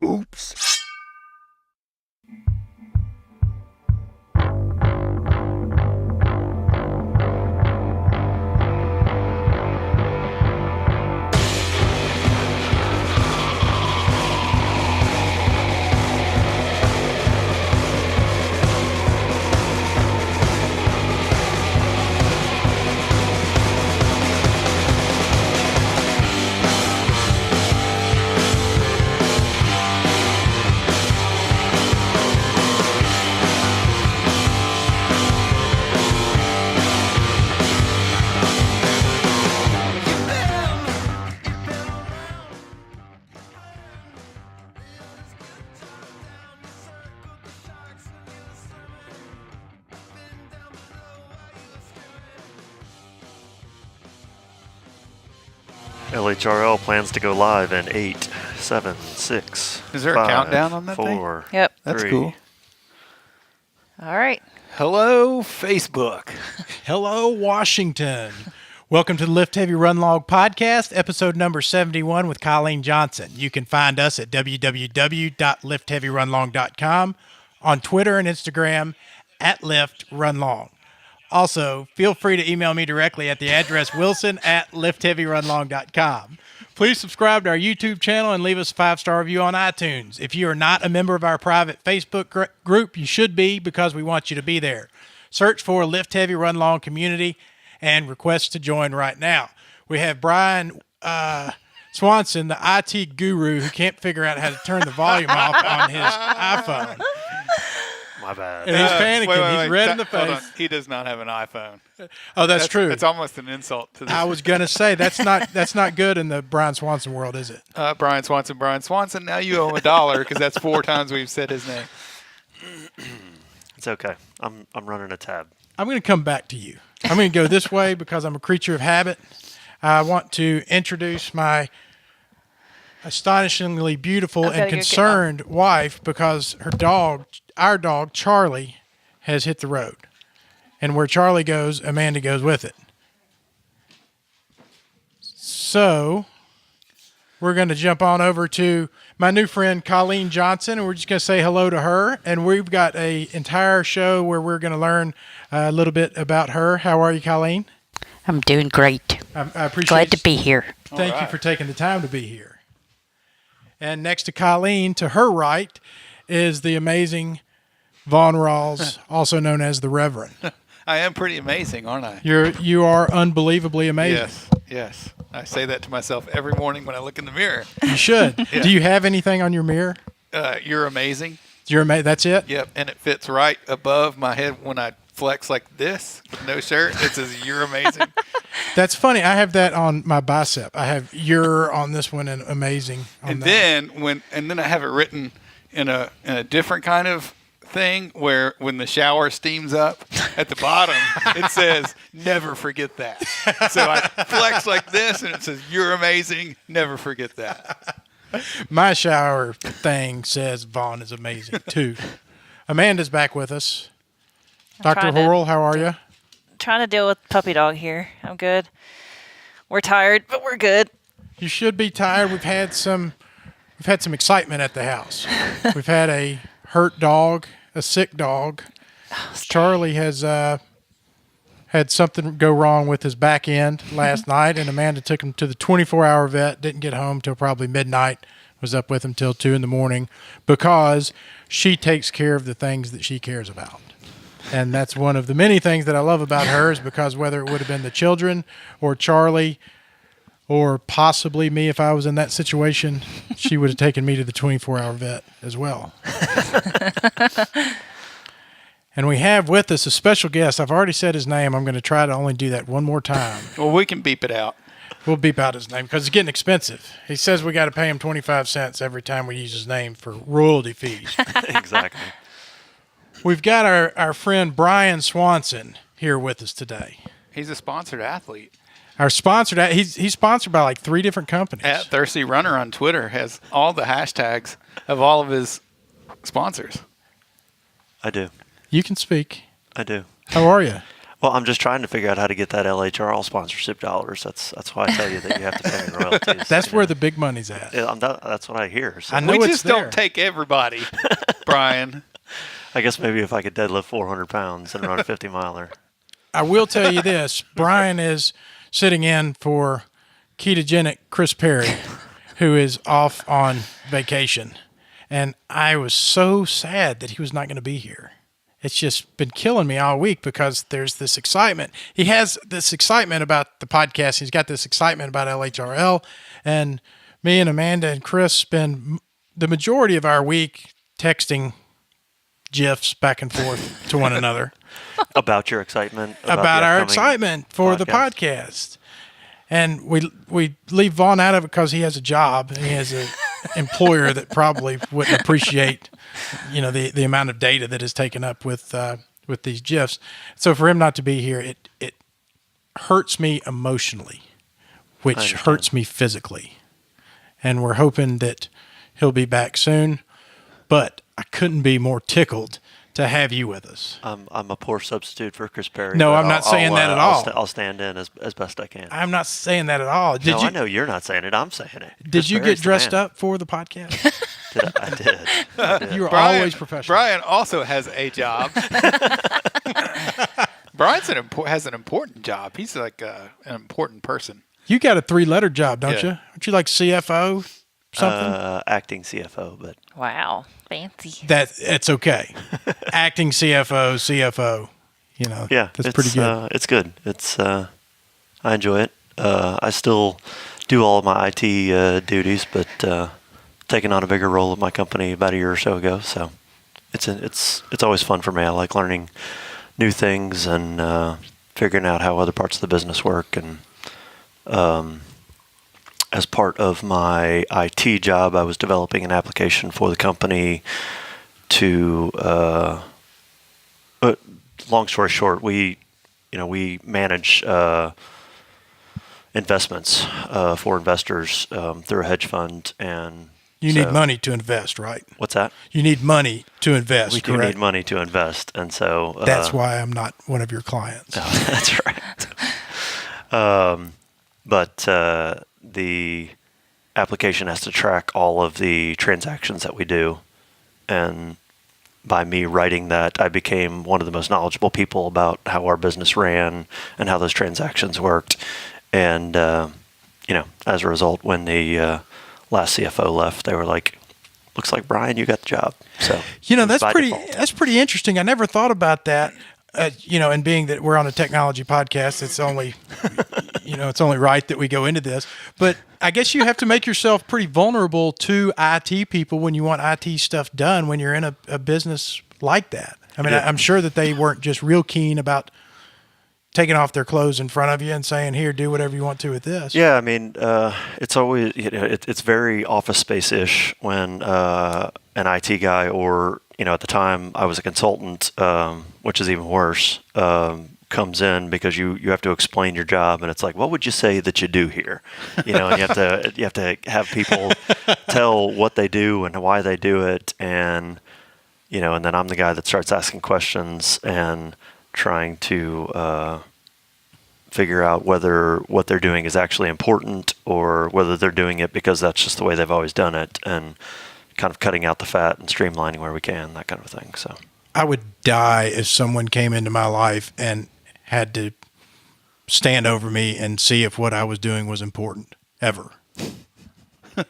Oops. LHRL plans to go live in 8, 7, 6. Is there 5, a countdown on that 4, thing? Yep. That's 3. cool. All right. Hello, Facebook. Hello, Washington. Welcome to the Lift Heavy Run Log podcast, episode number 71 with Colleen Johnson. You can find us at www.liftheavyrunlong.com, on Twitter and Instagram at liftrunlong. Also, feel free to email me directly at the address wilson@liftheavyrunlong.com. Please subscribe to our YouTube channel and leave us a 5-star review on iTunes. If you are not a member of our private Facebook group, you should be because we want you to be there. Search for Lift Heavy Run Long Community and request to join right now. We have Brian Swanson, the IT guru who can't figure out how to turn the volume off on his iPhone. My bad. And he's panicking. Wait. He's red in the Hold on. face. He does not have an iPhone. Oh, that's true. It's almost an insult to this. I was gonna say that's not good in the Brian Swanson world, is it? Brian Swanson. Now you owe him $1 because that's 4 times we've said his name. It's okay. I'm running a tab. I'm gonna come back to you. I'm gonna go this way because I'm a creature of habit. I want to introduce my astonishingly beautiful and concerned wife because our dog Charlie, has hit the road, and where Charlie goes, Amanda goes with it. So we're going to jump on over to my new friend Colleen Johnson, and we're just going to say hello to her. And we've got an entire show where we're going to learn a little bit about her. How are you, Colleen? I'm doing great. I appreciate Glad to be here. Thank you for taking the time to be here. And next to Colleen, to her right, is the amazing Vaughn Rawls, also known as the Reverend. I am pretty amazing, aren't I? You are unbelievably amazing. Yes. I say that to myself every morning when I look in the mirror. You should. Yeah. Do you have anything on your mirror? You're amazing. That's it? Yep, and it fits right above my head when I flex like this with no shirt. It says, "You're amazing." That's funny. I have that on my bicep. I have "you're" on this one and "amazing" on And that. then I have it written in a different kind of thing where when the shower steams up at the bottom, it says, "Never forget that." So I flex like this, and it says, "You're amazing. Never forget that." My shower thing says Vaughn is amazing too. Amanda's back with us. Dr. Horrell, how are you? Trying to deal with puppy dog here. I'm good. We're tired, but we're good. You should be tired. We've had some excitement at the house. We've had a hurt dog, a sick dog. Charlie has had something go wrong with his back end last night, and Amanda took him to the 24-hour vet. Didn't get home till probably midnight. Was up with him till 2 a.m. because she takes care of the things that she cares about. And that's one of the many things that I love about her is because whether it would have been the children or Charlie or possibly me if I was in that situation, she would have taken me to the 24-hour vet as well. And we have with us a special guest. I've already said his name. I'm going to try to only do that one more time. Well, we can beep it out. We'll beep out his name because it's getting expensive. He says we got to pay him 25 cents every time we use his name for royalty fees. Exactly. We've got our friend Brian Swanson here with us today. He's a sponsored athlete. Our sponsored, he's sponsored by like 3 different companies. At Thirsty Runner on Twitter has all the hashtags of all of his sponsors. I do. You can speak. I do. How are you? Well, I'm just trying to figure out how to get that LHRL sponsorship dollars. That's why I tell you that you have to pay me royalties. That's where the big money's at. Yeah, that's what I hear. So I know We it's just there. don't take everybody, Brian. I guess maybe if I could deadlift 400 pounds and run a 50-miler. I will tell you this. Brian is sitting in for ketogenic Chris Perry, who is off on vacation. And I was so sad that he was not going to be here. It's just been killing me all week because there's this excitement. He has this excitement about the podcast. He's got this excitement about LHRL. And me and Amanda and Chris spend the majority of our week texting GIFs back and forth to one another About your excitement? about the our upcoming excitement for the podcast. And we leave Vaughn out of it because he has a job and he has an employer that probably wouldn't appreciate, the amount of data that is taken up with these GIFs. So for him not to be here, it hurts me emotionally, which hurts me physically. And we're hoping that he'll be back soon. But I couldn't be more tickled to have you with us. I'm a poor substitute for Chris Perry. No, but I'm not saying that at all. I'll stand in as best I can. I'm not saying that at all. I know you're not saying it. I'm saying it. Did Chris you Perry's get the dressed man. up for the podcast? I did. You were Brian, always professional. Brian also has a job. Brian's has an important job. He's like an important person. You got a 3-letter job, don't Yeah. you? Aren't you like CFO something? Acting CFO, but Wow. Fancy. It's okay. Acting CFO. yeah, that's it's pretty good. It's good. It's I enjoy it. I still do all of my IT duties, but taking on a bigger role at my company about a year or so ago. So it's always fun for me. I like learning new things and figuring out how other parts of the business work. And as part of my IT job, I was developing an application for the company to. Long story short, we manage investments for investors through a hedge fund, and You need money to invest, right? What's that? You need money to invest, We do correct? need money to invest, and so That's why I'm not one of your clients. that's right. But the application has to track all of the transactions that we do, and by me writing that, I became one of the most knowledgeable people about how our business ran and how those transactions worked. And as a result, when the last CFO left, they were like, "Looks like Brian, you got the job." So That's by pretty. default. That's pretty interesting. I never thought about that. And being that we're on a technology podcast, it's only, it's only right that we go into this. But I guess you have to make yourself pretty vulnerable to IT people when you want IT stuff done when you're in a business like that. I mean, Yeah. I'm sure that they weren't just real keen about taking off their clothes in front of you and saying, "Here, do whatever you want to with this." Yeah, I mean, it's always it's very Office Space-ish when an IT guy, or at the time I was a consultant, which is even worse, comes in because you have to explain your job, and it's like, what would you say that you do here? And you have to have people tell what they do and why they do it, and and then I'm the guy that starts asking questions and trying to figure out whether what they're doing is actually important or whether they're doing it because that's just the way they've always done it, and kind of cutting out the fat and streamlining where we can, that kind of thing. So I would die if someone came into my life and had to stand over me and see if what I was doing was important, ever.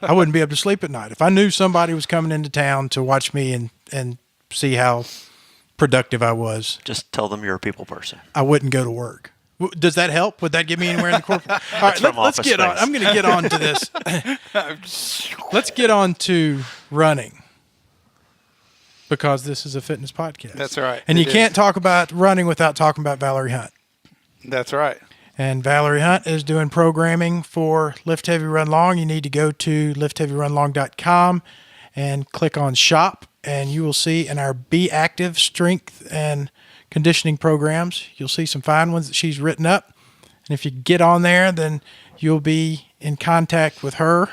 I wouldn't be able to sleep at night. If I knew somebody was coming into town to watch me and see how productive I was, just tell them you're a people person. I wouldn't go to work. Does that help? Would that get me anywhere in the corporate? All right, from let's Office get on. Space. I'm going to get on to this. Let's get on to running, because this is a fitness podcast. That's right. And you It can't is. talk about running without talking about Valerie Hunt. That's right. And Valerie Hunt is doing programming for Lift Heavy Run Long. You need to go to liftheavyrunlong.com and click on shop, and you will see in our Be Active strength and conditioning programs, you'll see some fine ones that she's written up. And if you get on there, then you'll be in contact with her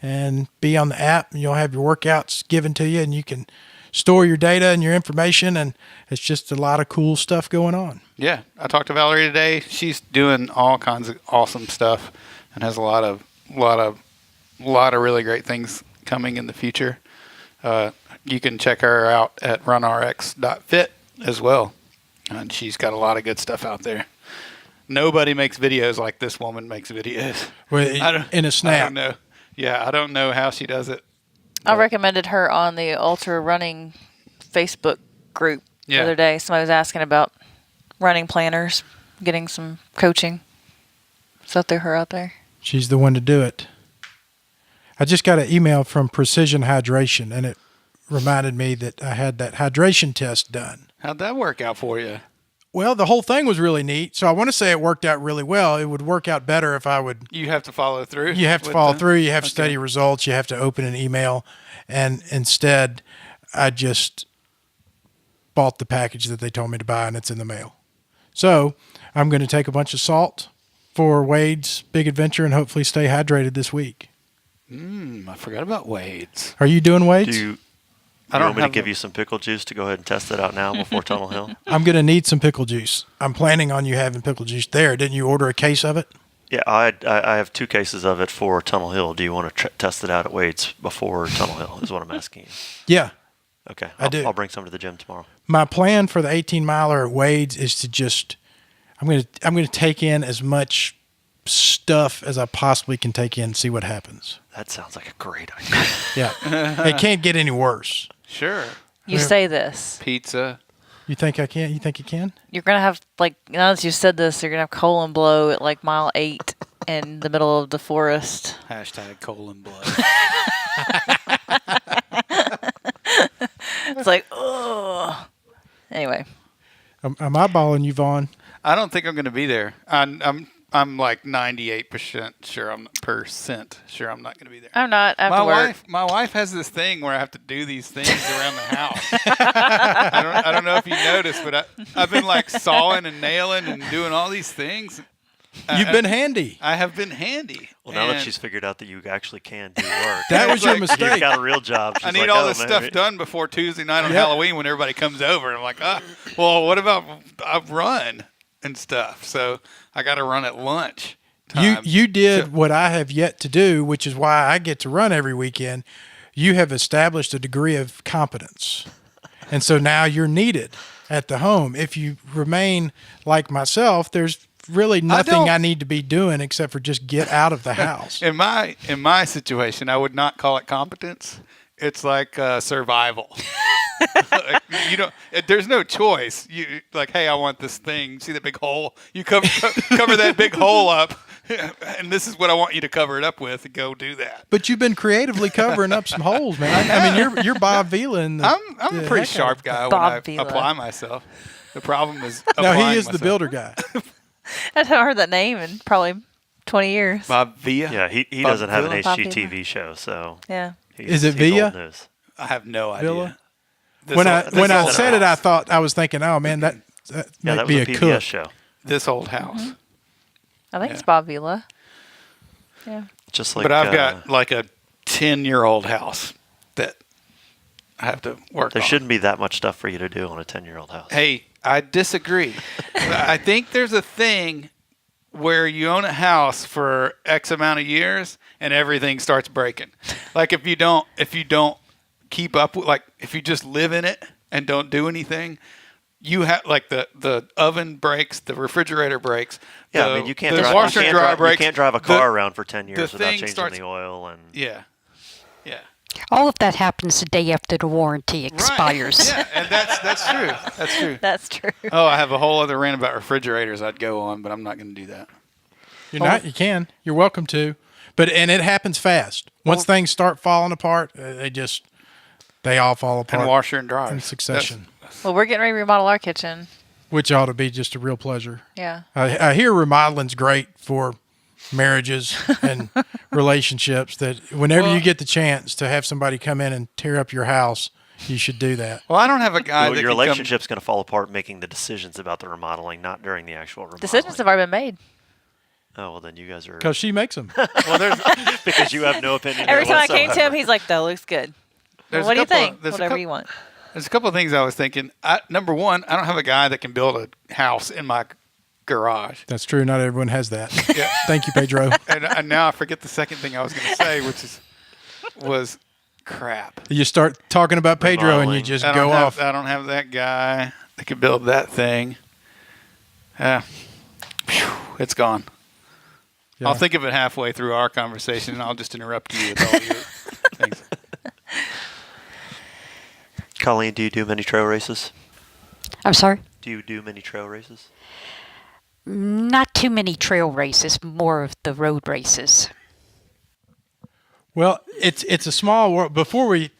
and be on the app, and you'll have your workouts given to you, and you can store your data and your information, and it's just a lot of cool stuff going on. Yeah, I talked to Valerie today. She's doing all kinds of awesome stuff, and has a lot of really great things coming in the future. You can check her out at runrx.fit as well, and she's got a lot of good stuff out there. Nobody makes videos like this woman makes videos. Well, in a snap. I don't know. Yeah, I don't know how she does it. I recommended her on the ultra running Facebook group the other day. Somebody was asking about running planners, getting some coaching. So threw her out there. She's the one to do it. I just got an email from Precision Hydration, and it reminded me that I had that hydration test done. How'd that work out for you? Well, the whole thing was really neat. So I want to say it worked out really well. It would work out better if I would. You have to follow through. You have to follow through. You have to study results. You have to open an email. And instead, I just bought the package that they told me to buy, and it's in the mail. So I'm going to take a bunch of salt for Wade's big adventure and hopefully stay hydrated this week. I forgot about Wade's. Are you doing Wade's? Do you want me to give you some pickle juice to go ahead and test it out now before Tunnel Hill? I'm going to need some pickle juice. I'm planning on you having pickle juice there. Didn't you order a case of it? Yeah, I have 2 cases of it for Tunnel Hill. Do you want to test it out at Wade's before Tunnel Hill is what I'm asking you. Yeah. Okay. I do. I'll bring some to the gym tomorrow. My plan for the 18-miler at Wade's is to just I'm going to take in as much stuff as I possibly can take in and see what happens. That sounds like a great idea. Yeah. It can't get any worse. Sure. You say this. Pizza. You think I can? You think you can? You're going to have, like, now that you said this, you're going to have colon blow at, like, mile 8 in the middle of the forest. Hashtag colon blow. It's like, oh. Anyway. I'm eyeballing you, Vaughn. I don't think I'm going to be there. I'm like 98% sure I'm not going to be there. I'm not. I have to work. My wife has this thing where I have to do these things around the house. I don't know if you noticed, but I've been like sawing and nailing and doing all these things. You've been handy. I have been handy. Well, now that she's figured out that you actually can do work. That was your like- mistake. You've got a real job. I She's need like, all "Oh, this man, stuff done before Tuesday night on Yep. Halloween when everybody comes over. And I'm like, well, what about I run and stuff? So I got to run at lunch time. You did what I have yet to do, which is why I get to run every weekend. You have established a degree of competence. And so now you're needed at the home. If you remain like myself, there's really nothing I need to be doing except for just get out of the house. In my situation, I would not call it competence. It's like survival. Like, you don't. There's no choice. You like, hey, I want this thing. See that big hole? You cover that big hole up, and this is what I want you to cover it up with. And go do that. But you've been creatively covering up some holes, man. I mean, you're Bob Vila. I'm a pretty sharp guy when Bob I Vila. apply myself. The problem is No, applying he is the myself. builder guy. I haven't heard that name in probably 20 years. Bob Villa. Yeah, he Bob doesn't have an Villa? Bob HGTV show, so Yeah. he's it he's Villa? old news. I have no idea. Villa? This When old- I this old said it, I house. thought I was thinking, oh man, that Yeah, might that be was a a PBS cook. show. This old house. I think Yeah. it's Bob Vila. Yeah. Just like, But I've got like a 10-year-old house that I have to work there on. shouldn't be that much stuff for you to do on a 10-year-old house. Hey, I disagree. I think there's a thing where you own a house for X amount of years and everything starts breaking. Like if you don't keep up with, like if you just live in it and don't do anything, you have like the oven breaks, the refrigerator breaks. Yeah, the, I mean, you can't the drive. washer and dryer breaks. You can't drive a car around for 10 years the without thing changing starts- the oil and. Yeah. All of that happens the day after the warranty expires. Right. Yeah, and that's true. That's true. That's true. Oh, I have a whole other rant about refrigerators I'd go on, but I'm not going to do that. You're not. You can. You're welcome to. And it happens fast. Once things start falling apart, they all fall apart And washer and dryer in succession, Well, we're getting ready to remodel our kitchen. which ought to be just a real pleasure. Yeah. I hear remodeling's great for marriages and relationships. That whenever you get the chance to have somebody come in and tear up your house, you should do that. Well, I don't have a guy Well, that your can relationship's going to fall apart making the decisions about the remodeling, not during the actual remodeling. Decisions have already been made. Oh, well, then you guys are. Because she makes them. Well, there's because you have no opinion. Every there time I came to him, whatsoever. he's like, that looks good. There's Well, what a do you couple- think? there's a Whatever couple- you want. There's a couple of things I was thinking. Number one, I don't have a guy that can build a house in my garage. That's true. Not everyone has that. Yeah. Thank you, Pedro. And now I forget the second thing I was going to say, which was crap. You start talking about Pedro and you Remodeling. just I go don't have- off. I don't have that guy that can build that thing. It's gone. Yeah. I'll think of it halfway through our conversation, and I'll just interrupt you with all your things. Colleen, do you do many trail races? I'm sorry? Do you do many trail races? Not too many trail races, more of the road races. Well, it's a small world. Before we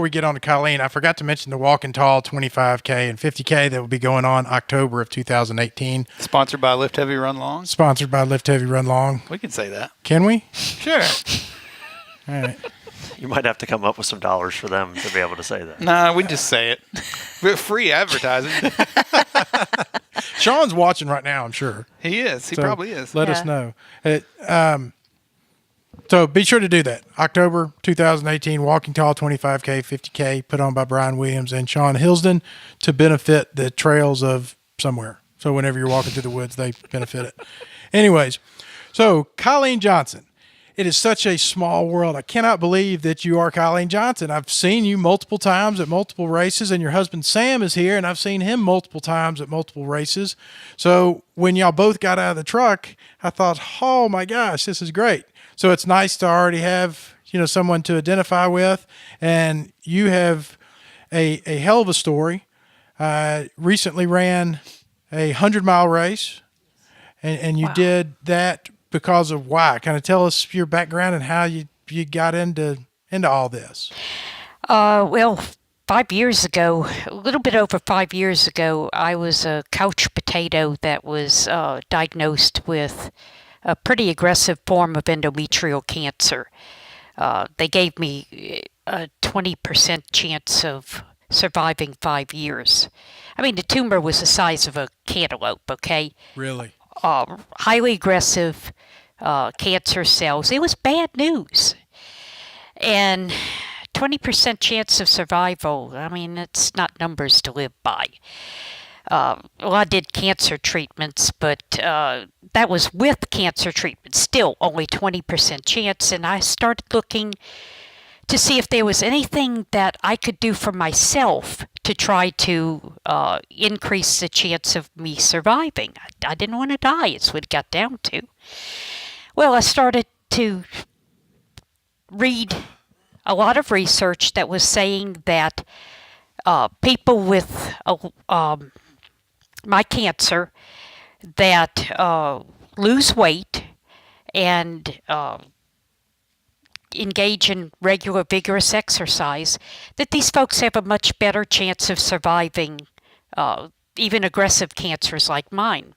get on to Colleen, I forgot to mention the Walking Tall 25K and 50K that will be going on October of 2018. Sponsored by Lift Heavy Run Long. Sponsored by Lift Heavy Run Long. We can say that. Can we? Sure. All right. You might have to come up with some dollars for them to be able to say that. Nah, we just say it. We're free advertising. Sean's watching right now, I'm sure. He is. He So probably is. Let us Yeah. know. So be sure to do that. October 2018, Walking Tall 25K, 50K, put on by Brian Williams and Sean Hilsden to benefit the trails of somewhere. So whenever you're walking through the woods, they benefit it. Anyways, so Colleen Johnson. It is such a small world. I cannot believe that you are Colleen Johnson. I've seen you multiple times at multiple races, and your husband Sam is here, and I've seen him multiple times at multiple races. So when y'all both got out of the truck, I thought, oh my gosh, this is great. So it's nice to already have, someone to identify with, and you have a hell of a story. Recently ran a 100-mile race, and you did that because of why? Kind of tell us your background and how you got into all this. Well, 5 years ago, a little bit over 5 years ago, I was a couch potato that was diagnosed with a pretty aggressive form of endometrial cancer. They gave me a 20% chance of surviving 5 years. I mean, the tumor was the size of a cantaloupe, okay? Really? Highly aggressive cancer cells. It was bad news. And 20% chance of survival, I mean, it's not numbers to live by. Well, I did cancer treatments, but that was with cancer treatment. Still only 20% chance. And I started looking to see if there was anything that I could do for myself to try to increase the chance of me surviving. I didn't want to die, is what it got down to. Well, I started to read a lot of research that was saying that people with my cancer that lose weight and engage in regular vigorous exercise, that these folks have a much better chance of surviving even aggressive cancers like mine.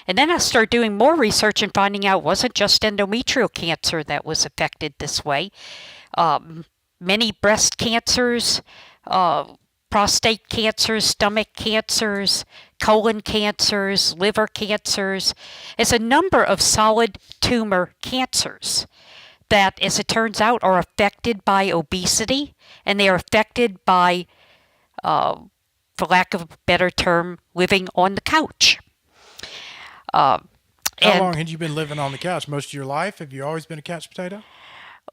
And then I started doing more research and finding out it wasn't just endometrial cancer that was affected this way. Many breast cancers, prostate cancers, stomach cancers, colon cancers, liver cancers. It's a number of solid tumor cancers that, as it turns out, are affected by obesity, and they are affected by, for lack of a better term, living on the couch. How long had you been living on the couch? Most of your life? Have you always been a couch potato?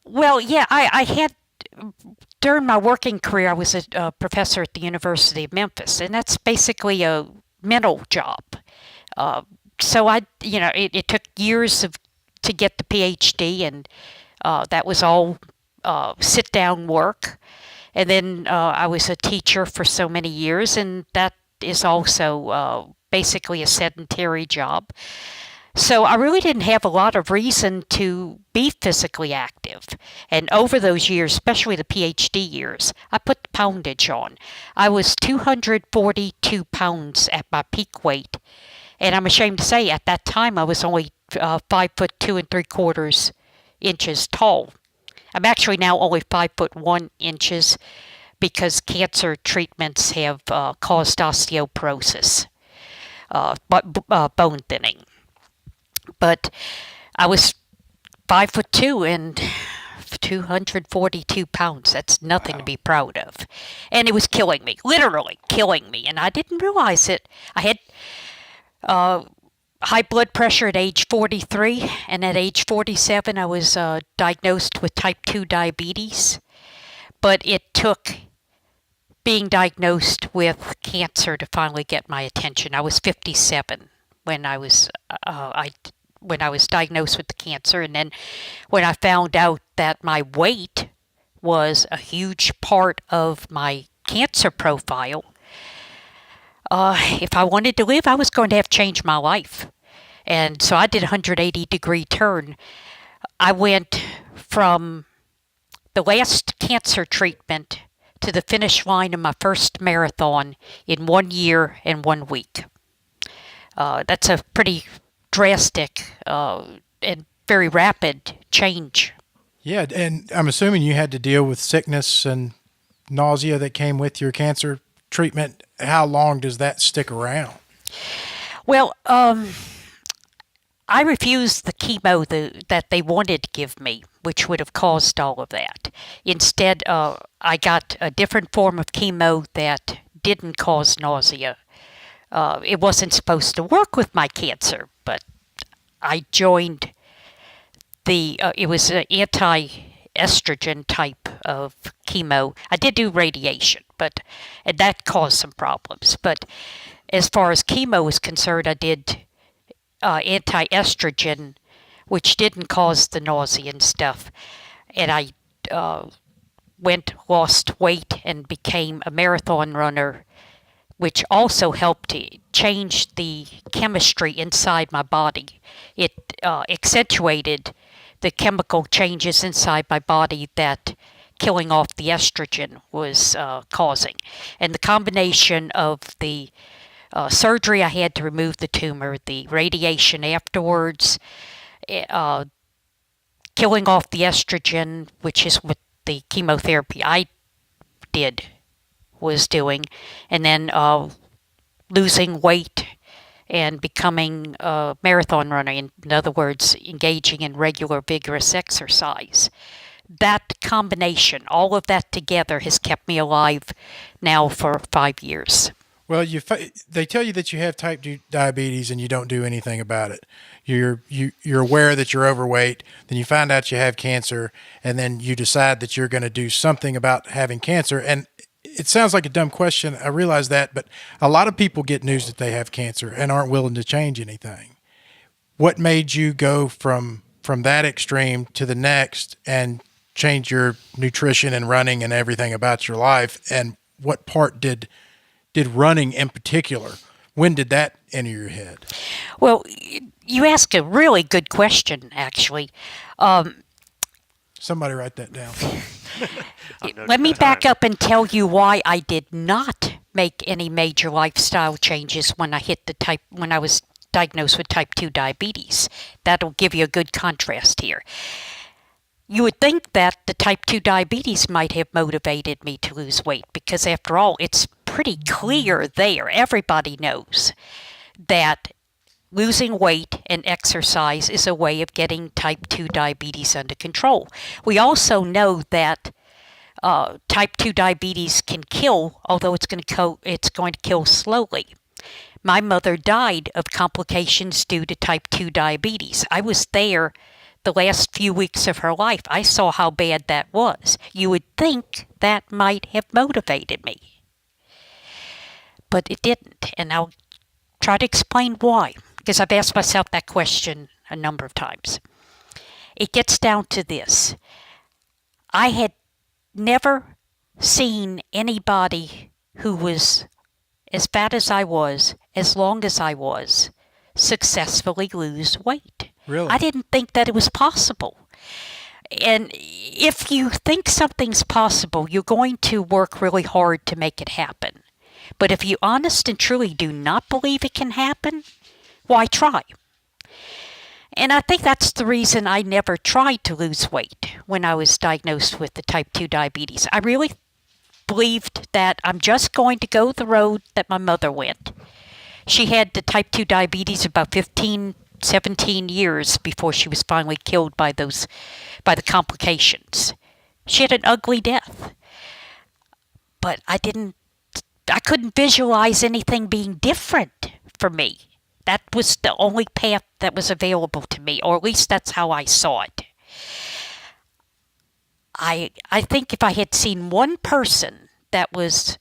Well, yeah, I had, during my working career, I was a professor at the University of Memphis, and that's basically a mental job. So it took years to get the PhD, and that was all sit-down work. And then I was a teacher for so many years, and that is also basically a sedentary job. So I really didn't have a lot of reason to be physically active. And over those years, especially the PhD years, I put the poundage on. I was 242 pounds at my peak weight. And I'm ashamed to say at that time I was only 5'2" 3/4 inches tall. I'm actually now only 5'1" inches because cancer treatments have caused osteoporosis, bone thinning. But I was 5'2" and 242 pounds. That's nothing to be proud of. And it was killing me, literally killing me. And I didn't realize it. I had high blood pressure at age 43, and at age 47, I was diagnosed with type 2 diabetes. But it took being diagnosed with cancer to finally get my attention. I was 57 when I was diagnosed with the cancer, and then when I found out that my weight was a huge part of my cancer profile, if I wanted to live, I was going to have to change my life. And so I did a 180-degree turn. I went from the last cancer treatment to the finish line of my first marathon in 1 year and 1 week. That's a pretty drastic and very rapid change. Yeah, and I'm assuming you had to deal with sickness and nausea that came with your cancer treatment. How long does that stick around? Well, I refused the chemo that they wanted to give me, which would have caused all of that. Instead, I got a different form of chemo that didn't cause nausea. It wasn't supposed to work with my cancer, but I joined it was an anti-estrogen type of chemo. I did do radiation, and that caused some problems. But as far as chemo is concerned, I did anti-estrogen, which didn't cause the nausea and stuff. And I lost weight and became a marathon runner, which also helped to change the chemistry inside my body. It accentuated the chemical changes inside my body that killing off the estrogen was causing. And the combination of the surgery I had to remove the tumor, the radiation afterwards, killing off the estrogen, which is what the chemotherapy I was doing, and then losing weight and becoming a marathon runner, in other words, engaging in regular vigorous exercise. That combination, all of that together, has kept me alive now for 5 years. Well, they tell you that you have type 2 diabetes and you don't do anything about it. You're aware that you're overweight, then you find out you have cancer, and then you decide that you're going to do something about having cancer. And it sounds like a dumb question, I realize that, but a lot of people get news that they have cancer and aren't willing to change anything. What made you go from that extreme to the next and change your nutrition and running and everything about your life? And what part did running in particular, when did that enter your head? Well, you ask a really good question, actually. Somebody write that down. Let me back up and tell you why I did not make any major lifestyle changes when I was diagnosed with type 2 diabetes. That'll give you a good contrast here. You would think that the type 2 diabetes might have motivated me to lose weight because, after all, it's pretty clear there. Everybody knows that losing weight and exercise is a way of getting type 2 diabetes under control. We also know that type 2 diabetes can kill, although it's going to kill slowly. My mother died of complications due to type 2 diabetes. I was there the last few weeks of her life. I saw how bad that was. You would think that might have motivated me. But it didn't, and I'll try to explain why, because I've asked myself that question a number of times. It gets down to this. I had never seen anybody who was as fat as I was, as long as I was, successfully lose weight. Really? I didn't think that it was possible. And if you think something's possible, you're going to work really hard to make it happen. But if you honest and truly do not believe it can happen, why try? And I think that's the reason I never tried to lose weight when I was diagnosed with the type 2 diabetes. I really believed that I'm just going to go the road that my mother went. She had the type 2 diabetes about 15 17 years before she was finally killed by the complications. She had an ugly death. But I couldn't visualize anything being different for me. That was the only path that was available to me, or at least that's how I saw it. I think if I had seen one person that was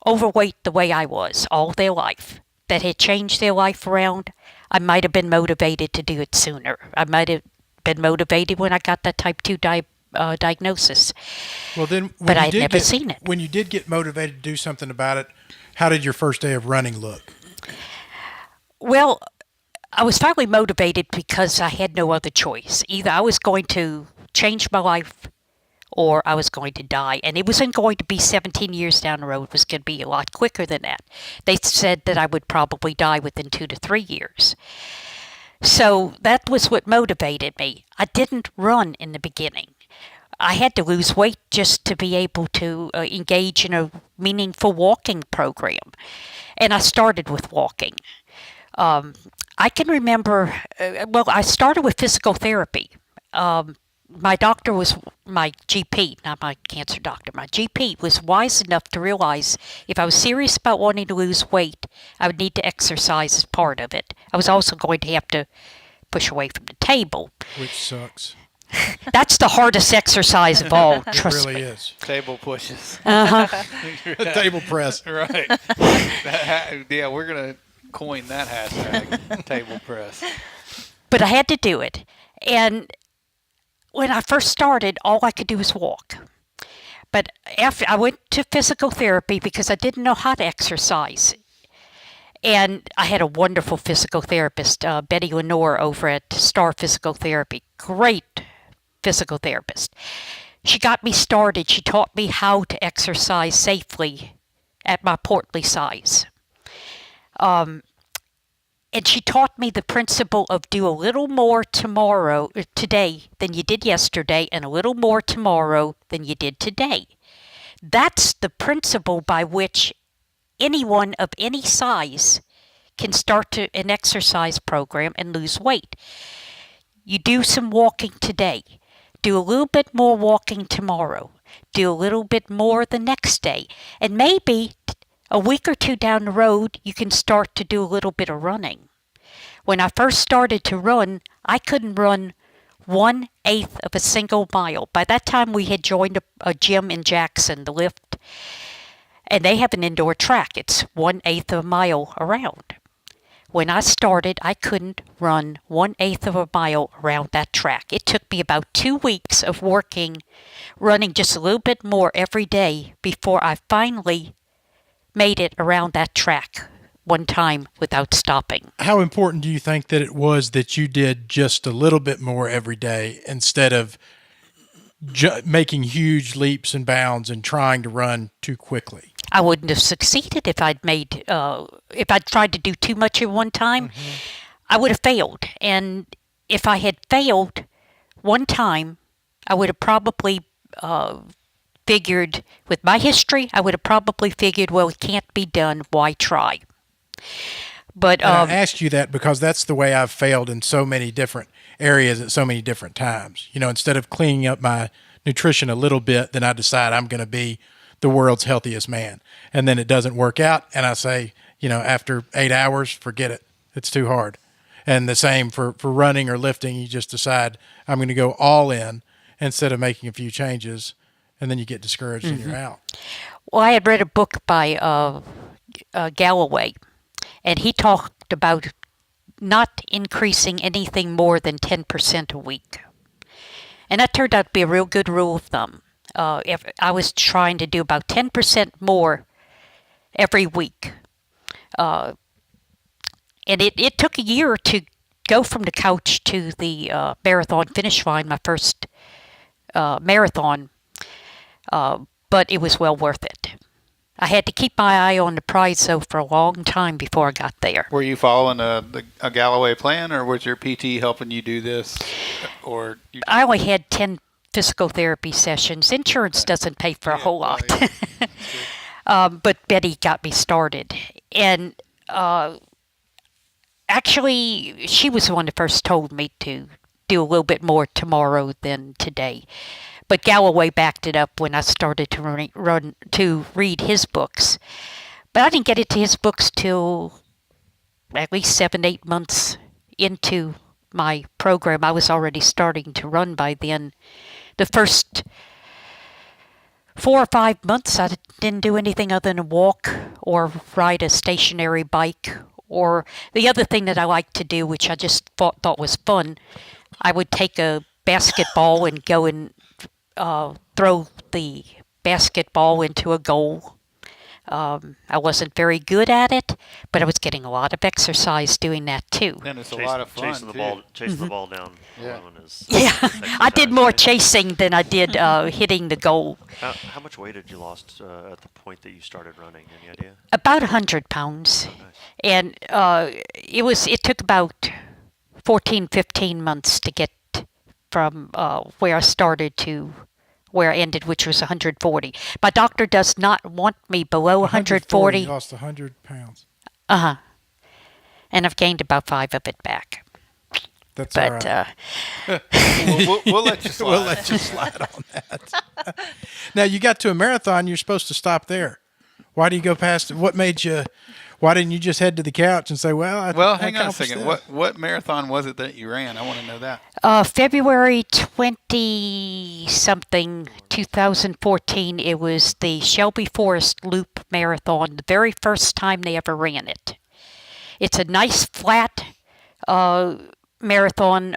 overweight the way I was all their life, that had changed their life around, I might have been motivated to do it sooner. I might have been motivated when I got that type 2 diagnosis. Well, then, but I had never seen it. When you did get motivated to do something about it, how did your first day of running look? Well, I was finally motivated because I had no other choice. Either I was going to change my life or I was going to die. And it wasn't going to be 17 years down the road. It was going to be a lot quicker than that. They said that I would probably die within 2 to 3 years. So that was what motivated me. I didn't run in the beginning. I had to lose weight just to be able to engage in a meaningful walking program. And I started with walking. I can remember, I started with physical therapy. My doctor was my GP, not my cancer doctor. My GP was wise enough to realize if I was serious about wanting to lose weight, I would need to exercise as part of it. I was also going to have to push away from the table. Which sucks. That's the hardest exercise of all, trust me. It really me. is. Table pushes. Table press. Right. Yeah, we're going to coin that hashtag, table press. But I had to do it. And when I first started, all I could do was walk. But after I went to physical therapy because I didn't know how to exercise. And I had a wonderful physical therapist, Betty Lenore over at Star Physical Therapy. Great physical therapist. She got me started. She taught me how to exercise safely at my portly size. And she taught me the principle of do a little more today than you did yesterday, and a little more tomorrow than you did today. That's the principle by which anyone of any size can start an exercise program and lose weight. You do some walking today. Do a little bit more walking tomorrow. Do a little bit more the next day. And maybe a week or two down the road, you can start to do a little bit of running. When I first started to run, I couldn't run 1/8 of a single mile. By that time, we had joined a gym in Jackson, the lift, and they have an indoor track. It's 1/8 of a mile around. When I started, I couldn't run 1/8 of a mile around that track. It took me about 2 weeks of running just a little bit more every day before I finally made it around that track one time without stopping. How important do you think that it was that you did just a little bit more every day instead of making huge leaps and bounds and trying to run too quickly? I wouldn't have succeeded if I'd tried to do too much at one time. Mm-hmm. I would have failed. And if I had failed one time, I would have probably figured, with my history, I would have probably figured, well, it can't be done, why try? But I asked you that because that's the way I've failed in so many different areas at so many different times. You know, instead of cleaning up my nutrition a little bit, then I decide I'm going to be the world's healthiest man. And then it doesn't work out. And I say, you know, after 8 hours, forget it. It's too hard. And the same for running or lifting. You just decide I'm going to go all in instead of making a few changes. And then you get discouraged and you're out. Well, I had read a book by Galloway. And he talked about not increasing anything more than 10% a week. And that turned out to be a real good rule of thumb. If I was trying to do about 10% more every week. And it took a year to go from the couch to the marathon finish line, my first marathon. But it was well worth it. I had to keep my eye on the prize, though, for a long time before I got there. Were you following a Galloway plan, or was your PT helping you do this? I only had 10 physical therapy sessions. Insurance doesn't pay for a whole lot. But Betty got me started. And actually, she was the one that first told me to do a little bit more tomorrow than today. But Galloway backed it up when I started to read his books. But I didn't get into his books till at least 7-8 months into my program. I was already starting to run by then. The first 4 or 5 months, I didn't do anything other than walk or ride a stationary bike. Or the other thing that I liked to do, which I just thought was fun, I would take a basketball and go and throw the basketball into a goal. I wasn't very good at it, but I was getting a lot of exercise doing that too. And it's a lot of fun, chasing the ball down alone is Yeah, I did more too. chasing than I did hitting the goal. How much weight had you lost at the point that you started running? Any idea? About 100 pounds. Oh, nice. And it took about 14, 15 months to get from where I started to where I ended, which was 140. My doctor does not want me below 140. You lost 100 pounds. Uh-huh. And I've gained about 5 of it back. That's all But right. We'll let you slide. We'll let you slide on that. Now, you got to a marathon, you're supposed to stop there. Why do you go past it? What made you... Why didn't you just head to the couch and say, well, I Hang on a accomplished second. this? What marathon was it that you ran? I want to know that. February 20-something, 2014, it was the Shelby Forest Loop Marathon, the very first time they ever ran it. It's a nice flat marathon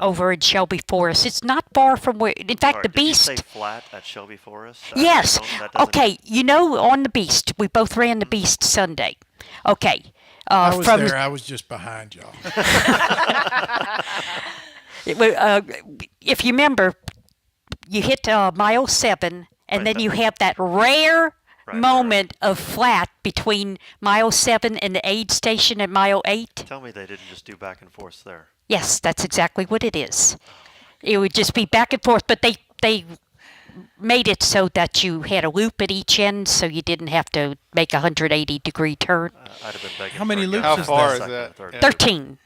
over in Shelby Forest. It's not far from where, in fact, the Did you Beast. say flat at Shelby Forest? Yes. That doesn't- Okay. You know, on the Beast, we both ran the Beast Sunday. Okay. I was there. I was just behind y'all. If you remember, you hit mile 7, and then you have that rare moment of flat between mile 7 and the aid station at mile 8. Tell me they didn't just do back and forth there. Yes, that's exactly what it is. It would just be back and forth, but they made it so that you had a loop at each end, so you didn't have to make a 180-degree turn. I'd have been begging How many for a loops guess. How is far that? is Second that? and third. Yeah. 13.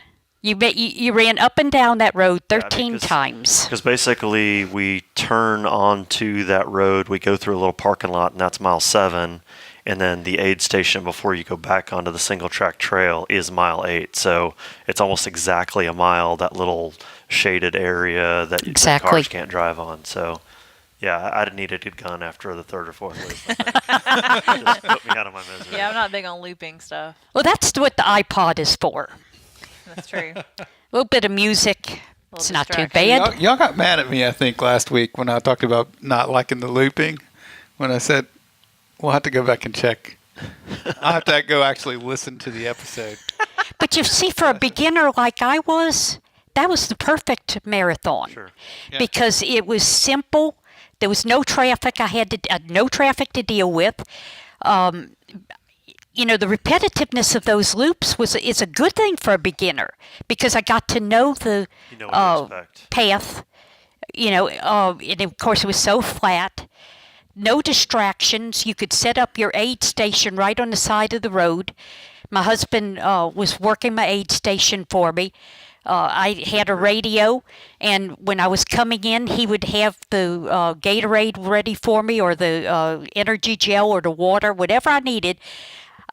You ran up and down that road 13 because- times. Because basically we turn onto that road, we go through a little parking lot, and that's mile 7. And then the aid station before you go back onto the single track trail is mile 8. So it's almost exactly a mile, that little shaded area that Exactly. cars can't drive on. So yeah, I'd need a good gun after the third or fourth loop. I think. Just put me out of my misery. Yeah, I'm not big on looping stuff. Well, that's what the iPod is for. That's true. A little bit of music. It's not too distraction. bad. Y'all got mad at me, I think, last week when I talked about not liking the looping. When I said, we'll have to go back and check. I'll have to go actually listen to the episode. But you see, for a beginner like I was, that was the perfect marathon. Sure. Yeah. Because it was simple. There was no traffic. I had no traffic to deal with. You know, the repetitiveness of those loops is a good thing for a beginner because I got to know the You know what to expect. path. You know, and of course it was so flat. No distractions. You could set up your aid station right on the side of the road. My husband was working my aid station for me. I had a radio, and when I was coming in, he would have the Gatorade ready for me, or the energy gel, or the water, whatever I needed.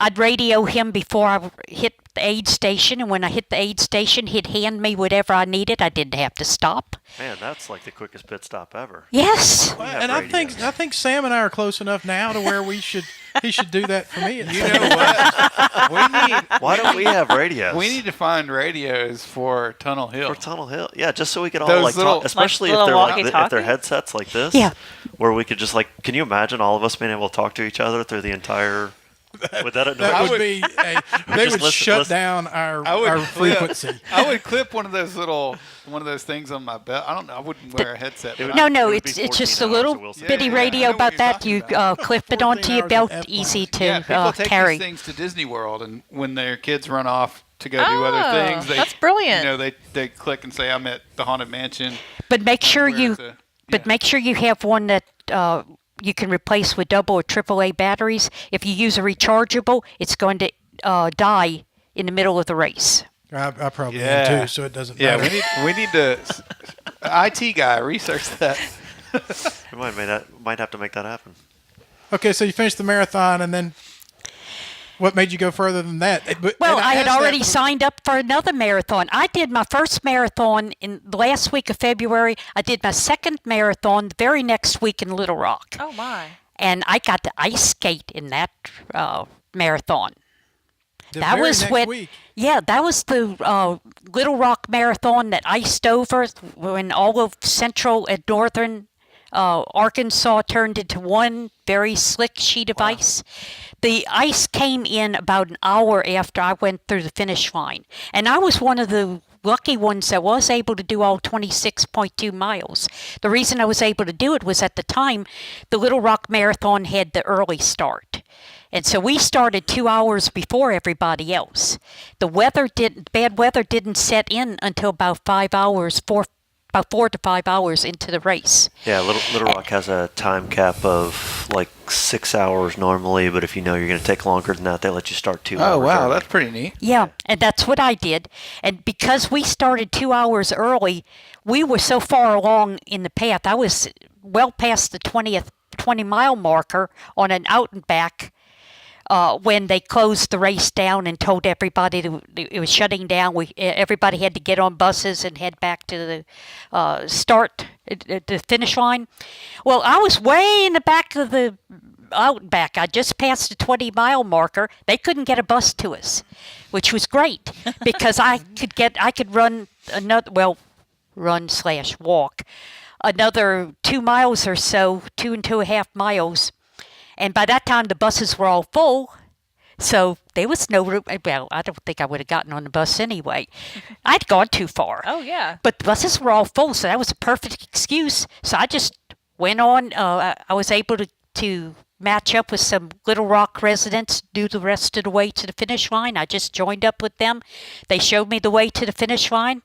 I'd radio him before I hit the aid station, and when I hit the aid station, he'd hand me whatever I needed. I didn't have to stop. Man, that's like the quickest pit stop ever. Yes. We have And I radios. think Sam and I are close enough now to where he should do that for me. You know what? Why don't we have radios? We need to find radios for Tunnel Hill. For Tunnel Hill, yeah, just so we could all Those like little- talk, especially Like if they're little like if they're walkie-talkie? headsets like this. Yeah. Where we could just like, can you imagine all of us being able to talk to each other through the entire? Would that That annoy? would be they just would shut listen. down our I would frequency. I would clip one of those things on my belt. I don't know. I wouldn't wear a headset. but No, I- no, it would be it's just 14 a little hours, so we'll say. bitty Yeah, I radio know what about you're that. talking You about. clip it 14 onto your hours belt, of easy F-bombs. to Yeah, people take carry. these things to Disney World, and when their kids run off to go do other things, that's brilliant. You know, they click and say, "I'm at the Haunted Mansion." But make sure Where you, the- but yeah. make sure you have one that you can replace with double or triple A batteries. If you use a rechargeable, it's going to die in the middle of the race. I probably am too, so it doesn't matter. Yeah, we need to IT guy research that. We might have to make that happen. Okay, so you finished the marathon, and then what made you go further than that? Well, I had already signed up for another marathon. I did my first marathon in the last week of February. I did my second marathon the very next week in Little Rock. Oh, my. And I got to ice skate in that marathon. That was week. Yeah, that was the Little Rock Marathon that iced over when all of central and northern Arkansas turned into one very slick sheet of ice. The ice came in about an hour after I went through the finish line. And I was one of the lucky ones that was able to do all 26.2 miles. The reason I was able to do it was at the time, the Little Rock Marathon had the early start. And so we started 2 hours before everybody else. Bad weather didn't set in until about 4 to 5 hours into the race. Yeah, Little Rock has a time cap of like 6 hours normally, but if you know you're going to take longer than that, they let you start 2 hours. Oh, wow, early. that's pretty neat. Yeah, and that's what I did. And because we started 2 hours early, we were so far along in the path. I was well past the 20-mile marker on an out and back when they closed the race down and told everybody it was shutting down. Everybody had to get on buses and head back to the finish line. Well, I was way in the back of the out back. I just passed the 20-mile marker. They couldn't get a bus to us, which was great because I could run run/walk another 2 miles or so, 2.5 miles. And by that time, the buses were all full, so there was no room. Well, I don't think I would have gotten on the bus anyway. I'd gone too far. Oh, yeah. But the buses were all full, so that was a perfect excuse. So I just went on. I was able to match up with some Little Rock residents, do the rest of the way to the finish line. I just joined up with them. They showed me the way to the finish line.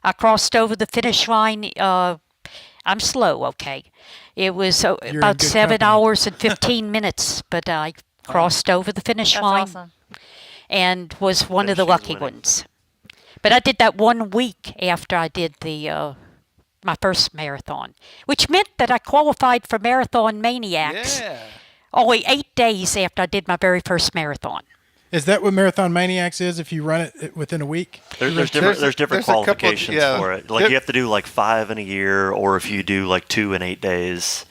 I crossed over the finish line. I'm slow, okay. It was about 7 hours and 15 minutes, but I crossed over the finish line. Awesome. And was one of the lucky ones. But I did that 1 week after I did my first marathon, which meant that I qualified for Marathon Maniacs only 8 days after I did my very first marathon. Is that what Marathon Maniacs is if you run it within a week? There's different qualifications for it. Like you have to do like 5 in a year, or if you do like 2 in 8 days,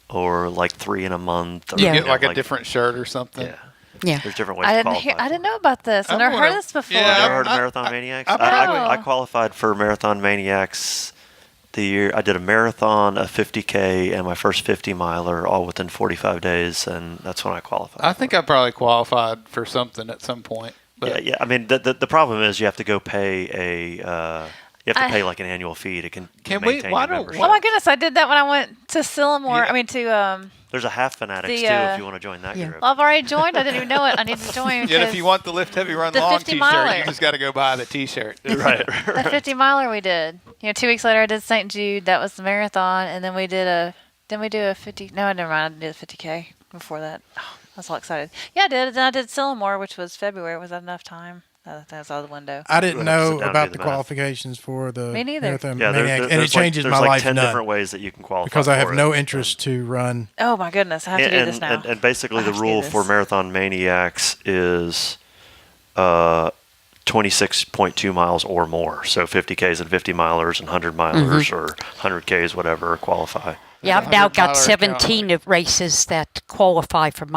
or like 3 in a month. Or, You get like a different shirt or something. Yeah. There's different ways to qualify. I didn't know about this. I've never heard this before. You never heard of Marathon Maniacs? I qualified for Marathon Maniacs the year I did a marathon, a 50K, and my first 50 miler all within 45 days, and that's when I qualified. I think I probably qualified for something at some point. But Yeah. I mean, the problem is you have to go pay pay like an annual fee to Can we- maintain why your don't- membership. Oh my goodness! I did that when I went to Sillamore. Yeah. I mean to There's a half fanatics the, too if you want to join that group. Well, I've already joined. I didn't even know it. I need to join. Yeah, if you want the Lift Heavy Run the Long 50 T-shirt, miler. you just got to go buy the T-shirt. Right. The 50 miler we did. 2 weeks later I did St. Jude. That was the marathon, and then we did a 50. No, never mind. I did a 50K before that. Oh, I was all excited. Yeah, I did. Then I did Sillamore, which was February. Was that enough time? That was out of the window. I didn't We'll have to sit know down and about do the the math. qualifications for the Me neither. Marathon Yeah, Maniacs, and it changes there's my like life 10 none different ways that you can qualify because I have for no it. interest to run. Oh my goodness! I have to do this now. And basically I the have to do rule this. for Marathon Maniacs is 26.2 miles or more. So 50Ks and 50 milers and 100 milers or 100Ks, whatever, qualify. Yeah, I've now 100 got miler 17 of races that qualify for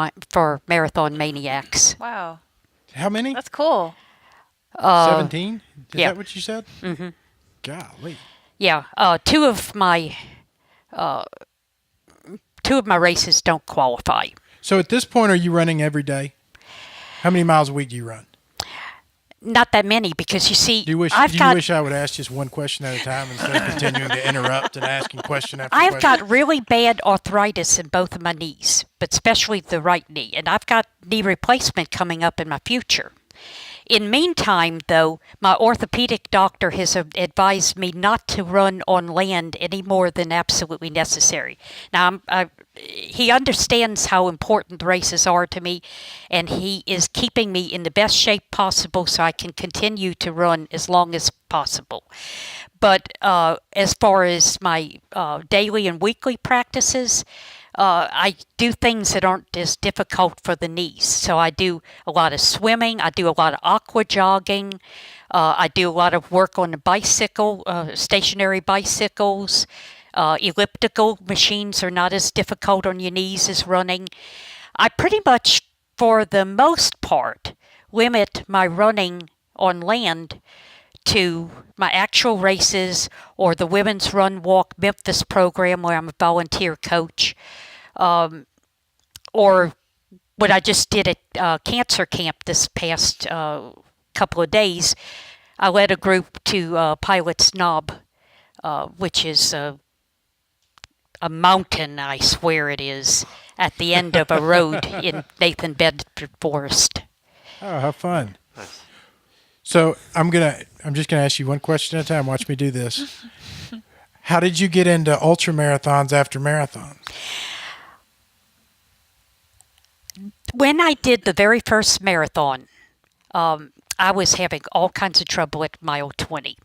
Marathon Maniacs. Wow, How many? that's cool. 17? Is yeah. that what you said? Mm-hmm. Golly. Yeah, two of my races don't qualify. So at this point, are you running every day? How many miles a week do you run? Not that many, because you see, Do you wish I would ask just one question at a time instead of continuing to interrupt and asking question after I've question? got really bad arthritis in both of my knees, but especially the right knee, and I've got knee replacement coming up in my future. In meantime, though, my orthopedic doctor has advised me not to run on land any more than absolutely necessary. Now, he understands how important the races are to me, and he is keeping me in the best shape possible so I can continue to run as long as possible. But as far as my daily and weekly practices, I do things that aren't as difficult for the knees. So I do a lot of swimming. I do a lot of aqua jogging. I do a lot of work on the bicycle, stationary bicycles. Elliptical machines are not as difficult on your knees as running. I pretty much, for the most part, limit my running on land to my actual races or the Women's Run Walk Memphis program where I'm a volunteer coach, or what I just did at cancer camp this past couple of days. I led a group to Pilot's Knob, which is a mountain, I swear it is, at the end of a road in Nathan Bedford Forest. Oh, how fun. So I'm just gonna ask you one question at a time. Watch me do this. How did you get into ultra marathons after marathons? When I did the very first marathon, I was having all kinds of trouble at mile 20.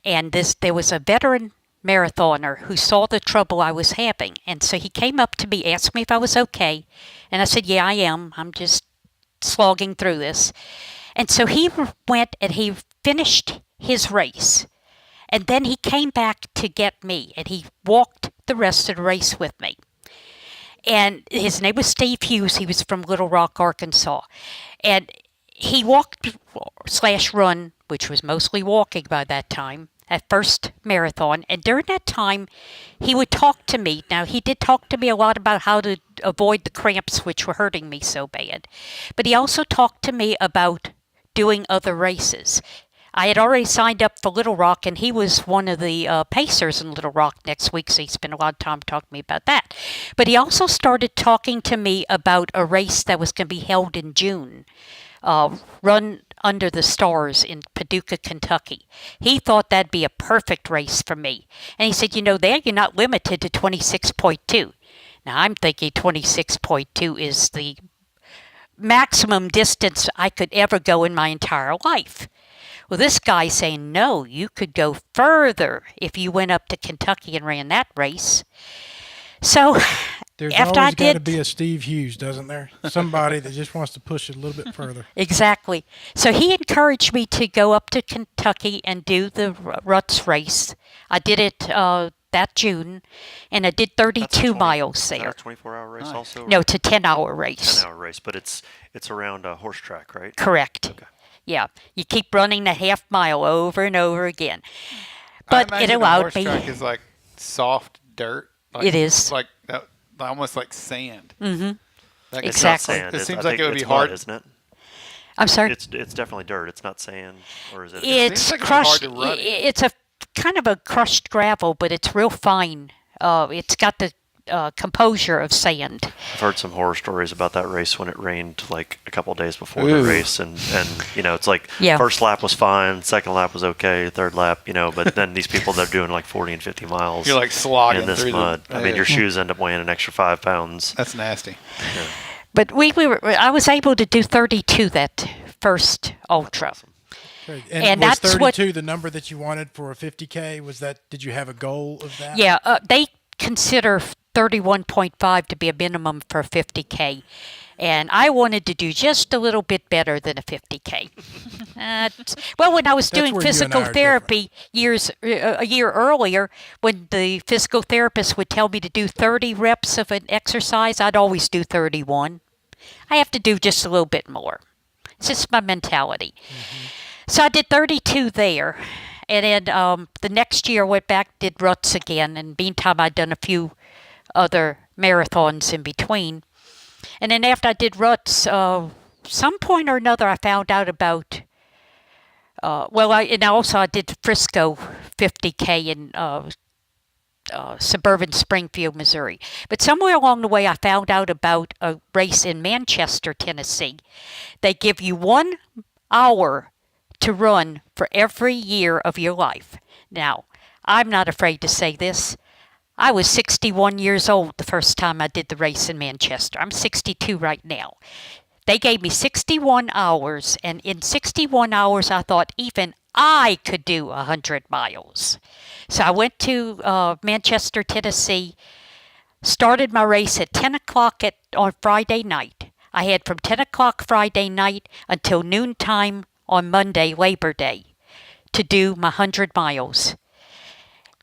And there was a veteran marathoner who saw the trouble I was having. And so he came up to me, asked me if I was okay. And I said, yeah, I am. I'm just slogging through this. And so he went and he finished his race. And then he came back to get me. And he walked the rest of the race with me. And his name was Steve Hughes. He was from Little Rock, Arkansas. And he walked/run, which was mostly walking by that time, at first marathon. And during that time, he would talk to me. Now, he did talk to me a lot about how to avoid the cramps, which were hurting me so bad. But he also talked to me about doing other races. I had already signed up for Little Rock, and he was one of the pacers in Little Rock next week, so he spent a lot of time talking to me about that. But he also started talking to me about a race that was going to be held in June, Run Under the Stars in Paducah, Kentucky. He thought that'd be a perfect race for me. And he said, there you're not limited to 26.2. Now, I'm thinking 26.2 is the maximum distance I could ever go in my entire life. Well, this guy's saying, no, you could go further if you went up to Kentucky and ran that race. So There's after always I got to did, be a Steve Hughes, doesn't there? Somebody that just wants to push it a little bit further. Exactly. So he encouraged me to go up to Kentucky and do the Ruts race. I did it that June, and I did 32 miles there. Is that a 24-hour race also? No, it's a 10-hour race. 10-hour race, but it's around a horse track, right? Correct. Okay. Yeah, you keep running the half mile over and over again. But I it imagine allowed a horse me. track is like soft dirt. Like, It is. like almost like sand. Mm-hmm. Like, It's not Exactly. sand. It I seems think like it would be it's hard. mud, isn't it? I'm sorry. It's definitely dirt. It's not sand, or is it? It's seems like it'd be hard crushed. to run. It's a kind of a crushed gravel, but it's real fine. It's got the composure of sand. I've heard some horror stories about that race when it rained like a couple of days before Ooh. the race, and it's like Yeah. first lap was fine, second lap was okay, third lap, but then these people that are doing like 40 and 50 miles You're like slogging in this through mud. the. I mean, your shoes end up weighing an extra 5 pounds. That's nasty. But I was able to do 32 that first ultra. Okay. And was that's what- 32 the number that you wanted for a 50K? Did you have a goal of that? Yeah, they consider 31.5 to be a minimum for a 50K. And I wanted to do just a little bit better than a 50K. Well, when I was That's doing where you and I physical are therapy a year earlier, when the physical therapist would tell me to do 30 reps of an exercise, I'd always do 31. I have to do just a little bit more. It's just my mentality. Mm-hmm. So I did 32 there. And then the next year I went back, did ruts again. And meantime, I'd done a few other marathons in between. And then after I did ruts, some point or another, I found out about. And also I did Frisco 50K in suburban Springfield, Missouri. But somewhere along the way, I found out about a race in Manchester, Tennessee. They give you 1 hour to run for every year of your life. Now, I'm not afraid to say this. I was 61 years old the first time I did the race in Manchester. I'm 62 right now. They gave me 61 hours, and in 61 hours, I thought even I could do 100 miles. So I went to Manchester, Tennessee, started my race at 10 o'clock on Friday night. I had from 10 o'clock Friday night until noontime on Monday, Labor Day, to do my 100 miles.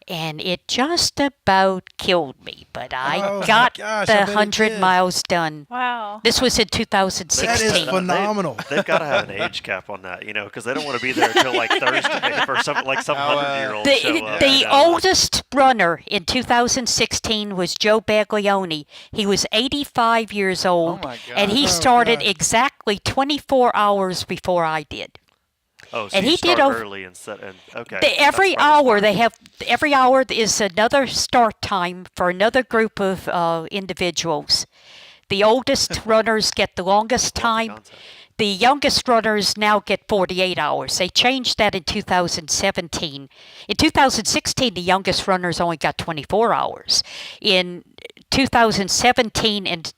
And it just about killed me, but I got the 100 miles done. Wow. This was in 2016. That is phenomenal. They've got to have an age cap on that, because they don't want to be there until like Thursday for some 100-year-old show up. The oldest runner in 2016 was Joe Baglioni. He was 85 years old, Oh my God. and he started exactly 24 hours before I did. Oh, so and you he start did early instead. Okay. Every hour every hour is another start time for another group of individuals. The oldest runners get the longest time. The youngest runners now get 48 hours. They changed that in 2017. In 2016, the youngest runners only got 24 hours. In 2017 and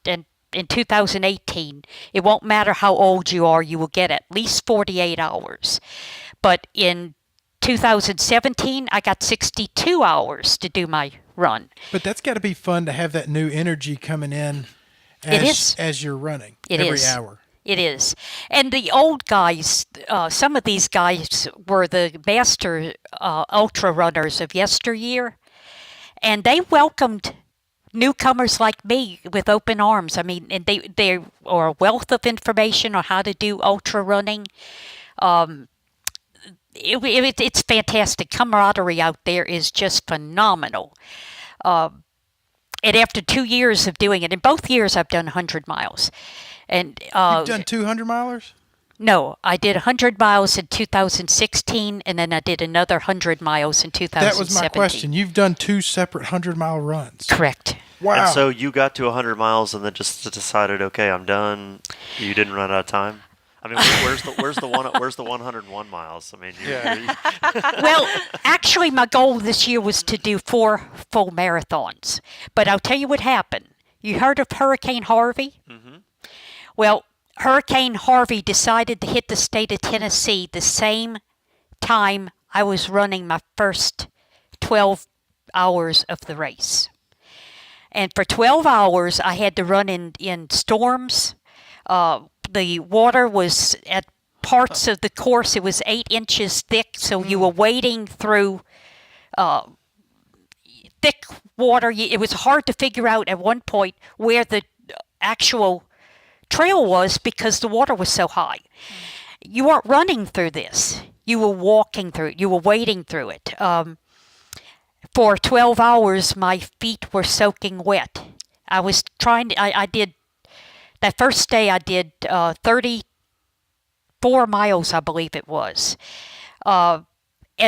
in 2018, it won't matter how old you are, you will get at least 48 hours. But in 2017, I got 62 hours to do my run. But that's got to be fun to have that new energy coming in as you're running every hour. It is. And the old guys, some of these guys were the master ultra runners of yesteryear, and they welcomed newcomers like me with open arms. I mean, and they are a wealth of information on how to do ultra running. It's fantastic. Camaraderie out there is just phenomenal. And after 2 years of doing it, in both years I've done 100 miles. And You've done 200 milers? No, I did 100 miles in 2016, and then I did another 100 miles in 2017. That was my question. You've done 2 separate 100-mile runs. Correct. Wow. And so you got to 100 miles and then just decided, okay, I'm done. You didn't run out of time. I mean, where's the 101 miles? I mean, Well, actually, my goal this year was to do 4 full marathons. But I'll tell you what happened. You heard of Hurricane Harvey? Mm-hmm. Well, Hurricane Harvey decided to hit the state of Tennessee the same time I was running my first 12 hours of the race. And for 12 hours, I had to run in storms. The water was at parts of the course, it was 8 inches thick, so you were wading through thick water. It was hard to figure out at one point where the actual trail was because the water was so high. You weren't running through this. You were walking through it. You were wading through it. For 12 hours, my feet were soaking wet. I did, that first day I did 34 miles, I believe it was. And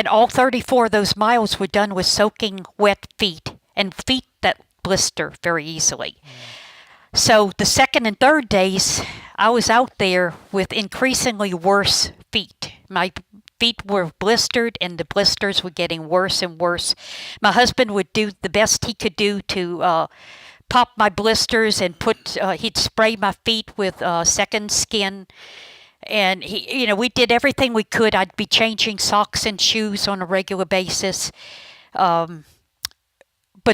all 34 of those miles were done with soaking wet feet and feet that blister very easily. So the second and third days, I was out there with increasingly worse feet. My feet were blistered, and the blisters were getting worse and worse. My husband would do the best he could do to pop my blisters and he'd spray my feet with second skin. And we did everything we could. I'd be changing socks and shoes on a regular basis. But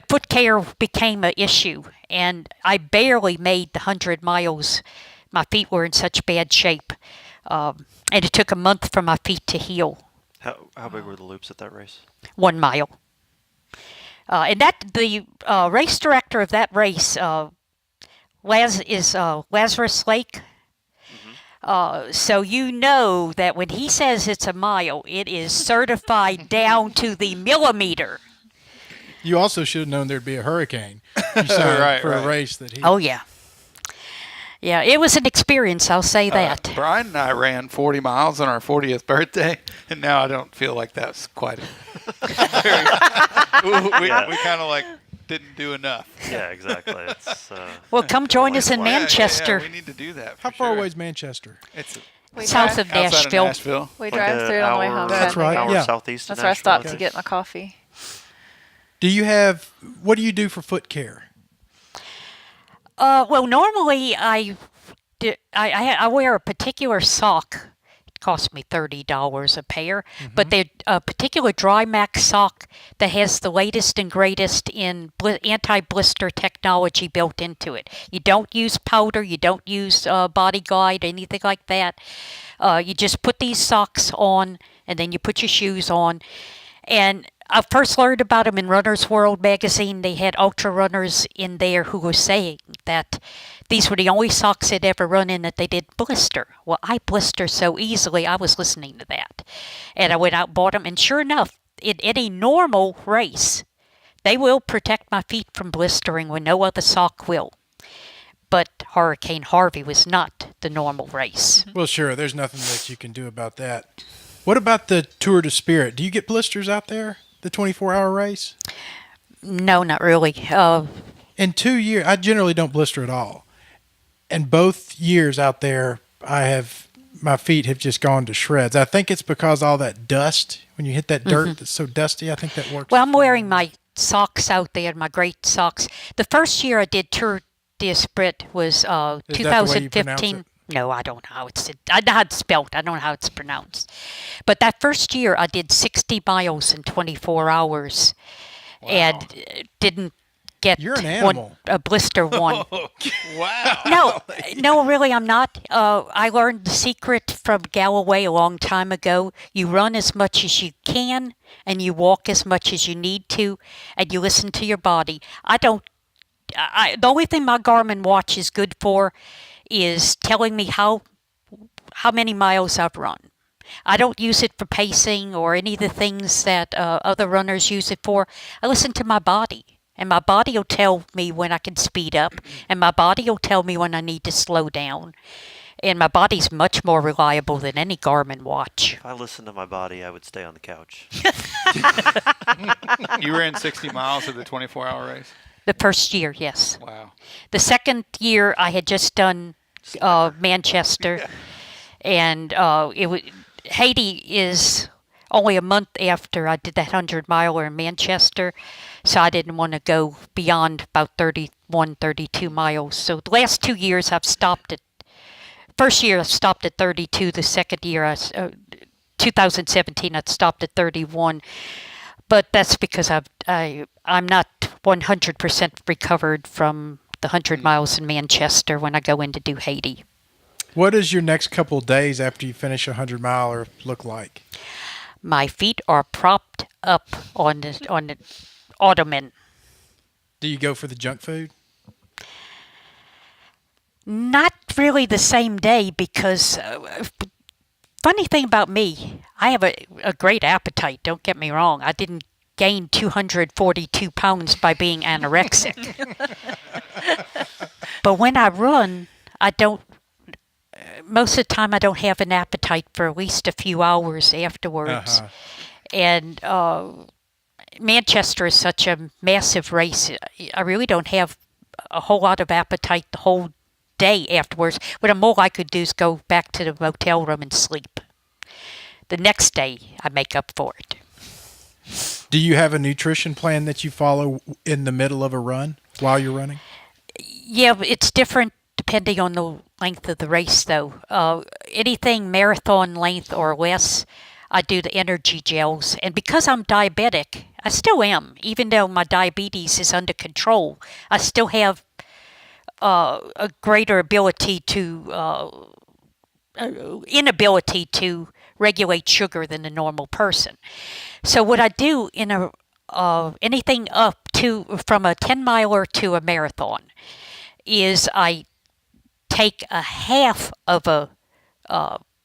foot care became an issue, and I barely made the 100 miles. My feet were in such bad shape, and it took a month for my feet to heal. How big were the loops at that race? 1 mile. And the race director of that race is Lazarus Lake. So you know that when he says it's a mile, it is certified down to the millimeter. You also should have known there'd be a hurricane. You signed for a race that he... Oh, yeah. Yeah, it was an experience, I'll say that. Brian and I ran 40 miles on our 40th birthday, and now I don't feel like that's quite we kind of like didn't do enough. Yeah, exactly. Well, come join us in Manchester. Yeah, we need to do that. How far away is Manchester? south of Outside Nashville. of Nashville. We Like drive through on the way home. That's right, Hour yeah. southeast of That's where I Nashville. stopped to get my coffee. What do you do for foot care? Well, normally I wear a particular sock. It costs me $30 a pair, but they're a particular Dry Max sock that has the latest and greatest in anti-blister technology built into it. You don't use powder, you don't use Body Glide, anything like that. You just put these socks on, and then you put your shoes on. And I first learned about them in Runner's World magazine. They had ultra runners in there who were saying that these were the only socks they'd ever run in that they didn't blister. Well, I blister so easily, I was listening to that. And I went out and bought them, and sure enough, in any normal race, they will protect my feet from blistering when no other sock will. But Hurricane Harvey was not the normal race. Well, sure. There's nothing that you can do about that. What about the Tour de Spirit? Do you get blisters out there, the 24-hour race? No, not really. In 2 years, I generally don't blister at all. And both years out there, my feet have just gone to shreds. I think it's because all that dust, when you hit that dirt that's so dusty, I think that works. Well, I'm wearing my socks out there, my great socks. The first year I did Tour de Spirit was Is that the way you pronounce 2015. it? No, I don't know how I know how it's spelled. I don't know how it's pronounced. But that first year I did 60 miles in 24 hours and didn't get You're an animal. a blister one. Wow. No, really, I'm not. I learned the secret from Galloway a long time ago. You run as much as you can, and you walk as much as you need to, and you listen to your body. The only thing my Garmin watch is good for is telling me how many miles I've run. I don't use it for pacing or any of the things that other runners use it for. I listen to my body. And my body will tell me when I can speed up, and my body will tell me when I need to slow down. And my body's much more reliable than any Garmin watch. If I listened to my body, I would stay on the couch. You ran 60 miles of the 24-hour race? The first year, yes. Wow. The second year, I had just done Manchester, and Haiti is only a month after I did that 100-miler in Manchester, so I didn't want to go beyond about 31, 32 miles. So the last 2 years, I've stopped at. First year, I stopped at 32. The second year, 2017, I stopped at 31. But that's because I'm not 100% recovered from the 100 miles in Manchester when I go in to do Haiti. What does your next couple of days after you finish a 100-miler look like? My feet are propped up on the ottoman. Do you go for the junk food? Not really the same day because, funny thing about me, I have a great appetite, don't get me wrong. I didn't gain 242 pounds by being anorexic. But when I run, most of the time I don't have an appetite for at least a few hours afterwards. Uh-huh. And Manchester is such a massive race. I really don't have a whole lot of appetite the whole day afterwards. What I'm more likely to do is go back to the motel room and sleep. The next day, I make up for it. Do you have a nutrition plan that you follow in the middle of a run while you're running? Yeah, it's different depending on the length of the race, though. Anything marathon length or less, I do the energy gels. And because I'm diabetic, I still am. Even though my diabetes is under control, I still have a greater ability inability to regulate sugar than a normal person. So what I do in anything up to from a 10-miler to a marathon is I take a half of a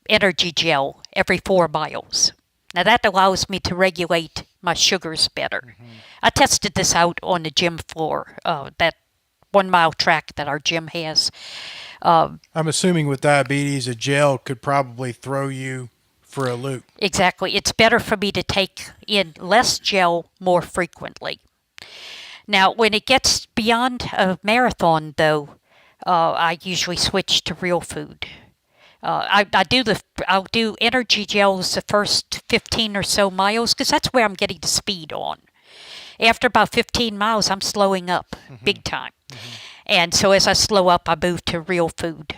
energy gel every 4 miles. Now that allows me to regulate my sugars better. Mm-hmm. I tested this out on the gym floor, that 1-mile track that our gym has. I'm assuming with diabetes, a gel could probably throw you for a loop. Exactly. It's better for me to take in less gel more frequently. Now, when it gets beyond a marathon, though, I usually switch to real food. I'll do energy gels the first 15 or so miles because that's where I'm getting the speed on. After about 15 miles, I'm slowing up big time. And so as I slow up, I move to real food.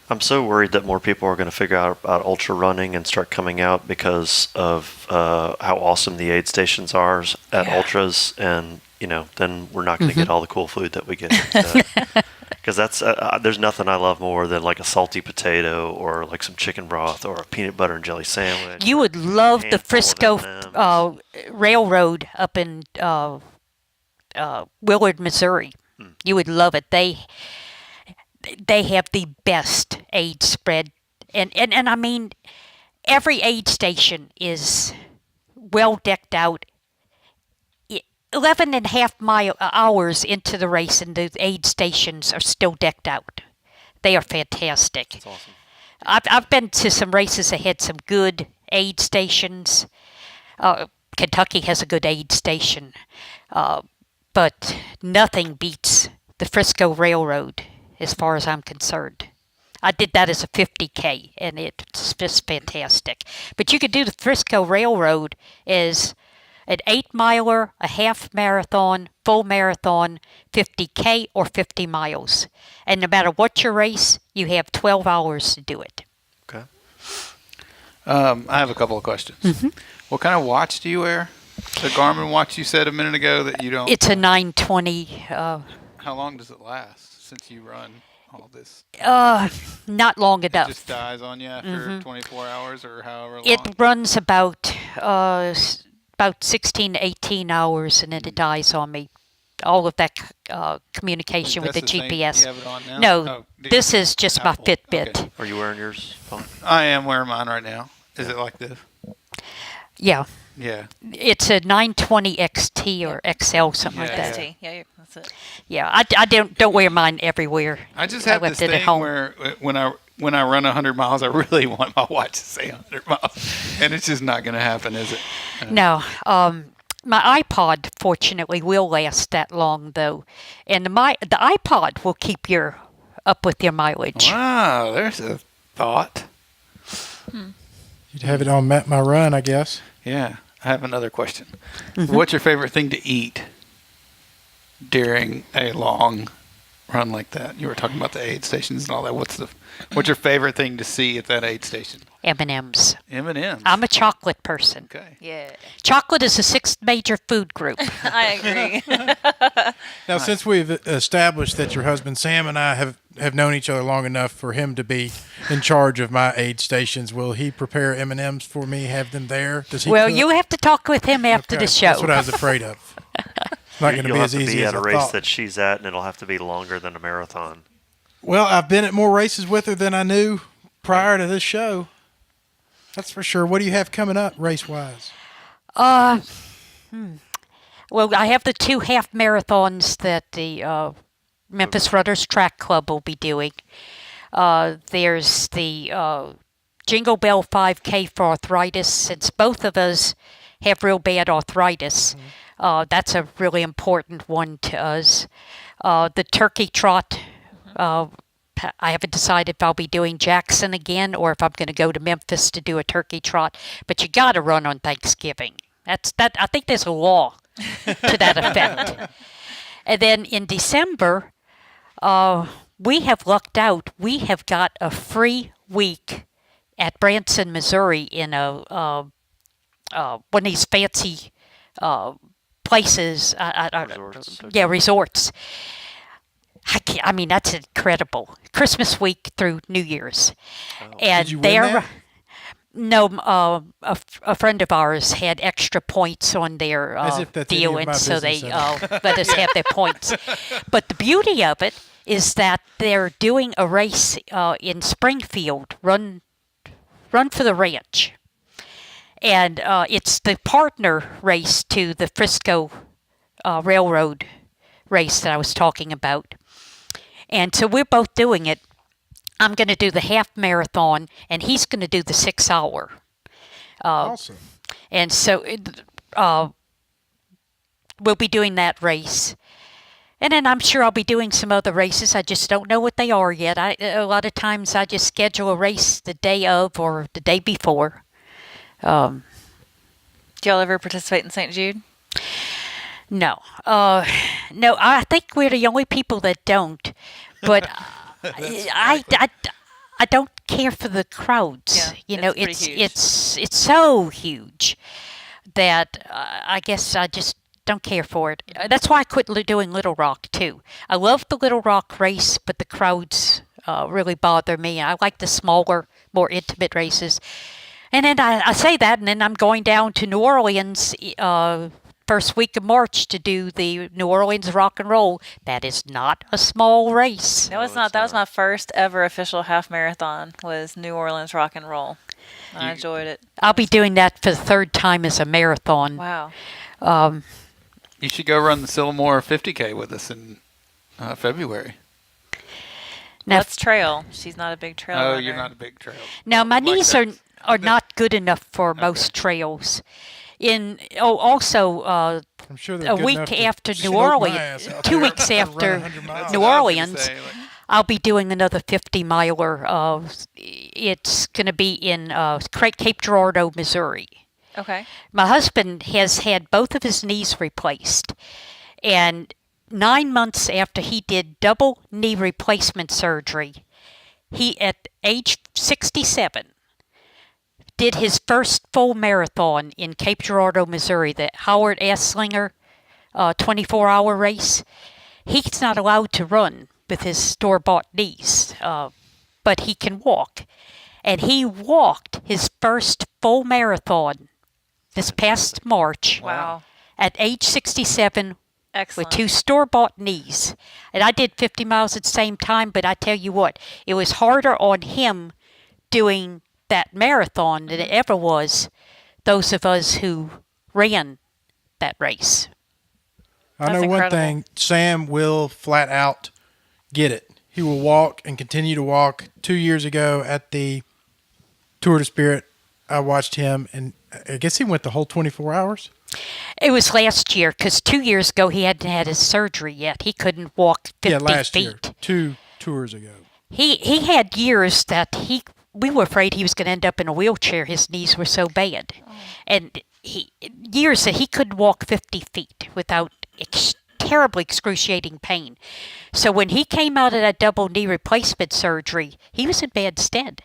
I'm so worried that more people are going to figure out about ultra running and start coming out because of how awesome the aid stations are at ultras, and then we're not going to get all the cool food that we get. Because that's there's nothing I love more than like a salty potato or like some chicken broth or a peanut butter and jelly sandwich. You would love the Frisco Railroad up in Willard, Missouri. You would love it. They have the best aid spread, and I mean, every aid station is well decked out. 11 and a half hours into the race, and the aid stations are still decked out. They are fantastic. That's awesome. I've been to some races that had some good aid stations. Kentucky has a good aid station, but nothing beats the Frisco Railroad as far as I'm concerned. I did that as a 50K, and it's just fantastic. But you could do the Frisco Railroad as an 8-miler, a half marathon, full marathon, 50K, or 50 miles. And no matter what your race, you have 12 hours to do it. Okay. I have a couple of questions. What kind of watch do you wear? The Garmin watch you said a minute ago that you don't... It's a 920. How long does it last since you run all this? Not long enough. It just dies on you after 24 hours or however long? It runs about 16 to 18 hours, and then it dies on me. All of that communication with the GPS. You have it on now? No, this is just my Fitbit. Okay. Are you wearing yours? I am wearing mine right now. Is it like this? Yeah. Yeah. It's a 920 XT or XL, something like that. XT. Yeah, that's it. Yeah, I don't wear mine everywhere. I just have this left it at thing home. where when I run 100 miles, I really want my watch to say 100 miles, and it's just not going to happen, is it? No. My iPod, fortunately, will last that long, though, and the iPod will keep up with your mileage. Wow, there's a thought. You'd have it on Map My Run, I guess. Yeah, I have another question. What's your favorite thing to eat during a long run like that? You were talking about the aid stations and all that. What's your favorite thing to see at that aid station? M&Ms. M&Ms. I'm a chocolate person. Okay. Yeah. Chocolate is the 6th major food group. I agree. Now, since we've established that your husband Sam and I have known each other long enough for him to be in charge of my aid stations, will he prepare M&Ms for me, have them there? Does he Well, cook? you have to talk with him after Okay, the show. That's what I was afraid of. It's not going to You'll be have as to easy be as at a I race thought. that she's at, and it'll have to be longer than a marathon. Well, I've been at more races with her than I knew prior to this show. That's for sure. What do you have coming up race-wise? Well, I have the 2 half marathons that the Memphis Runners Track Club will be doing. There's the Jingle Bell 5K for arthritis. Since both of us have real bad arthritis, that's a really important one to us. The Turkey Trot. I haven't decided if I'll be doing Jackson again or if I'm going to go to Memphis to do a turkey trot. But you got to run on Thanksgiving. I think there's a law to that effect. And then in December, we have lucked out. We have got a free week at Branson, Missouri, in one of these fancy places. Resorts. I mean, that's incredible. Christmas week through New Year's. And Did you win that? No, a friend of ours had extra points on their As if that's any deal, of and my so they business, let us have their points. But the beauty of it is that they're doing a race in Springfield, Run for the Ranch. And it's the partner race to the Frisco Railroad race that I was talking about. And so we're both doing it. I'm going to do the half marathon, and he's going to do the 6 hour. Awesome. And so we'll be doing that race. And then I'm sure I'll be doing some other races. I just don't know what they are yet. A lot of times I just schedule a race the day of or the day before. Do y'all ever participate in St. Jude? No. No, I think we're the only people that don't. But I don't care for the crowds. Yeah, You know, it's pretty huge. it's so huge that I guess I just don't care for it. That's why I quit doing Little Rock too. I love the Little Rock race, but the crowds really bother me. I like the smaller, more intimate races. And then I say that, and then I'm going down to New Orleans first week of March to do the New Orleans Rock and Roll. That is not a small race. No, it's not. That was my first ever official half marathon. Was New Orleans Rock and Roll. I enjoyed it. I'll be doing that for the third time as a marathon. Wow. You should go run the Sylamore 50K with us in February. Now, That's trail. She's not a big trail runner. Oh, you're not a big trail. now my Like knees that. are not good enough for most trails. Also, I'm sure they're a good week enough to after smoke New my Orleans, ass out 2 there weeks and run after 100 miles. New what I was gonna Orleans, say, like- I'll be doing another 50 miler. It's going to be in Cape Girardeau, Missouri. Okay. My husband has had both of his knees replaced, and 9 months after he did double knee replacement surgery, he, at age 67, did his first full marathon in Cape Girardeau, Missouri, the Howard Asslinger 24-hour race. He's not allowed to run with his store-bought knees, but he can walk. And he walked his first full marathon this past March Wow. at age 67 Excellent. with 2 store-bought knees. And I did 50 miles at the same time, but I tell you what, it was harder on him doing that marathon than it ever was those of us who ran that race. I That's know one incredible. thing. Sam will flat out get it. He will walk and continue to walk. 2 years ago at the Tour de Spirit, I watched him, and I guess he went the whole 24 hours. It was last year, because 2 years ago he hadn't had his surgery yet. He couldn't walk 50 Yeah, last feet. year. 2 tours ago. He had years that we were afraid he was going to end up in a wheelchair. His knees were so bad. And years that he couldn't walk 50 feet without terribly excruciating pain. So when he came out of that double knee replacement surgery, he was in bad stead.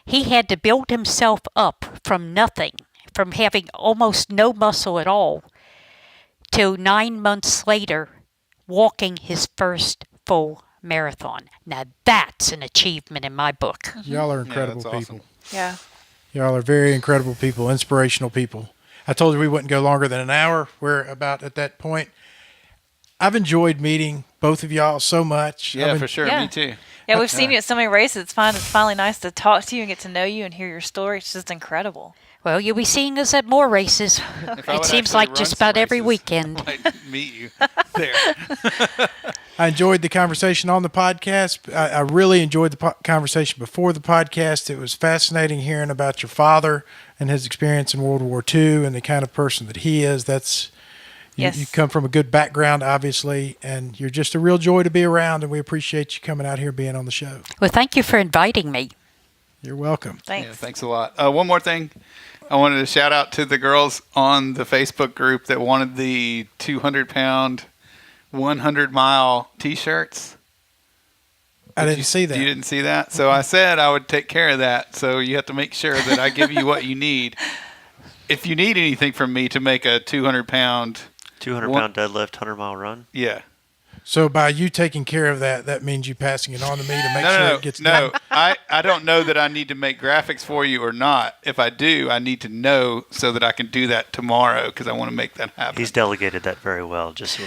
He had to build himself up from nothing, from having almost no muscle at all, to 9 months later, walking his first full marathon. Now that's an achievement in my book. Y'all are incredible that's people. awesome. Yeah. Y'all are very incredible people, inspirational people. I told you we wouldn't go longer than an hour. We're about at that point. I've enjoyed meeting both of y'all so much. Yeah, for sure. Yeah. Me too. Yeah, we've seen you at so many races. It's finally nice to talk to you and get to know you and hear your story. It's just incredible. Well, you'll be seeing us at more races. If I It would seems actually like run just some about every races, weekend. I might meet you there. I enjoyed the conversation on the podcast. I really enjoyed the conversation before the podcast. It was fascinating hearing about your father and his experience in World War II and the kind of person that he is. Yes. You come from a good background, obviously, and you're just a real joy to be around, and we appreciate you coming out here being on the show. Well, thank you for inviting me. You're welcome. Thanks. Yeah, thanks a lot. One more thing. I wanted to shout out to the girls on the Facebook group that wanted the 200-pound, 100-mile T-shirts. I didn't see that. You didn't see that? So I said I would take care of that. So you have to make sure that I give you what you need. If you need anything from me to make a 200-pound, 200-pound deadlift, 100-mile run. yeah. So by you taking care of that, that means you passing it on to me to make sure No, it gets no. done. I don't know that I need to make graphics for you or not. If I do, I need to know so that I can do that tomorrow because I want to make that happen. He's delegated that very well. Just so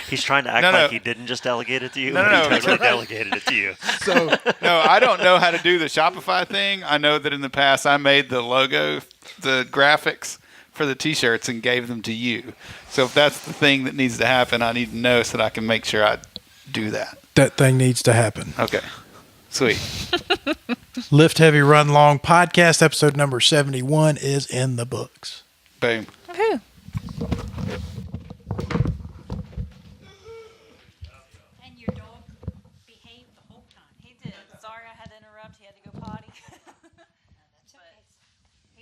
he's trying to act No, no. like he didn't just delegate it to you. No, but no, he no. totally delegated it to you. So no, I don't know how to do the Shopify thing. I know that in the past I made the logo, the graphics for the T-shirts and gave them to you. So if that's the thing that needs to happen, I need to know so that I can make sure I do that. That thing needs to happen. Okay, sweet. Lift Heavy Run Long podcast episode number 71 is in the books. Boom. Woohoo.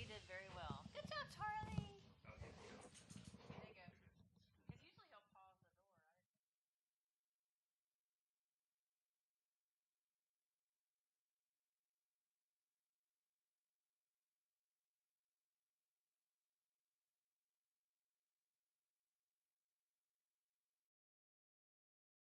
did very well.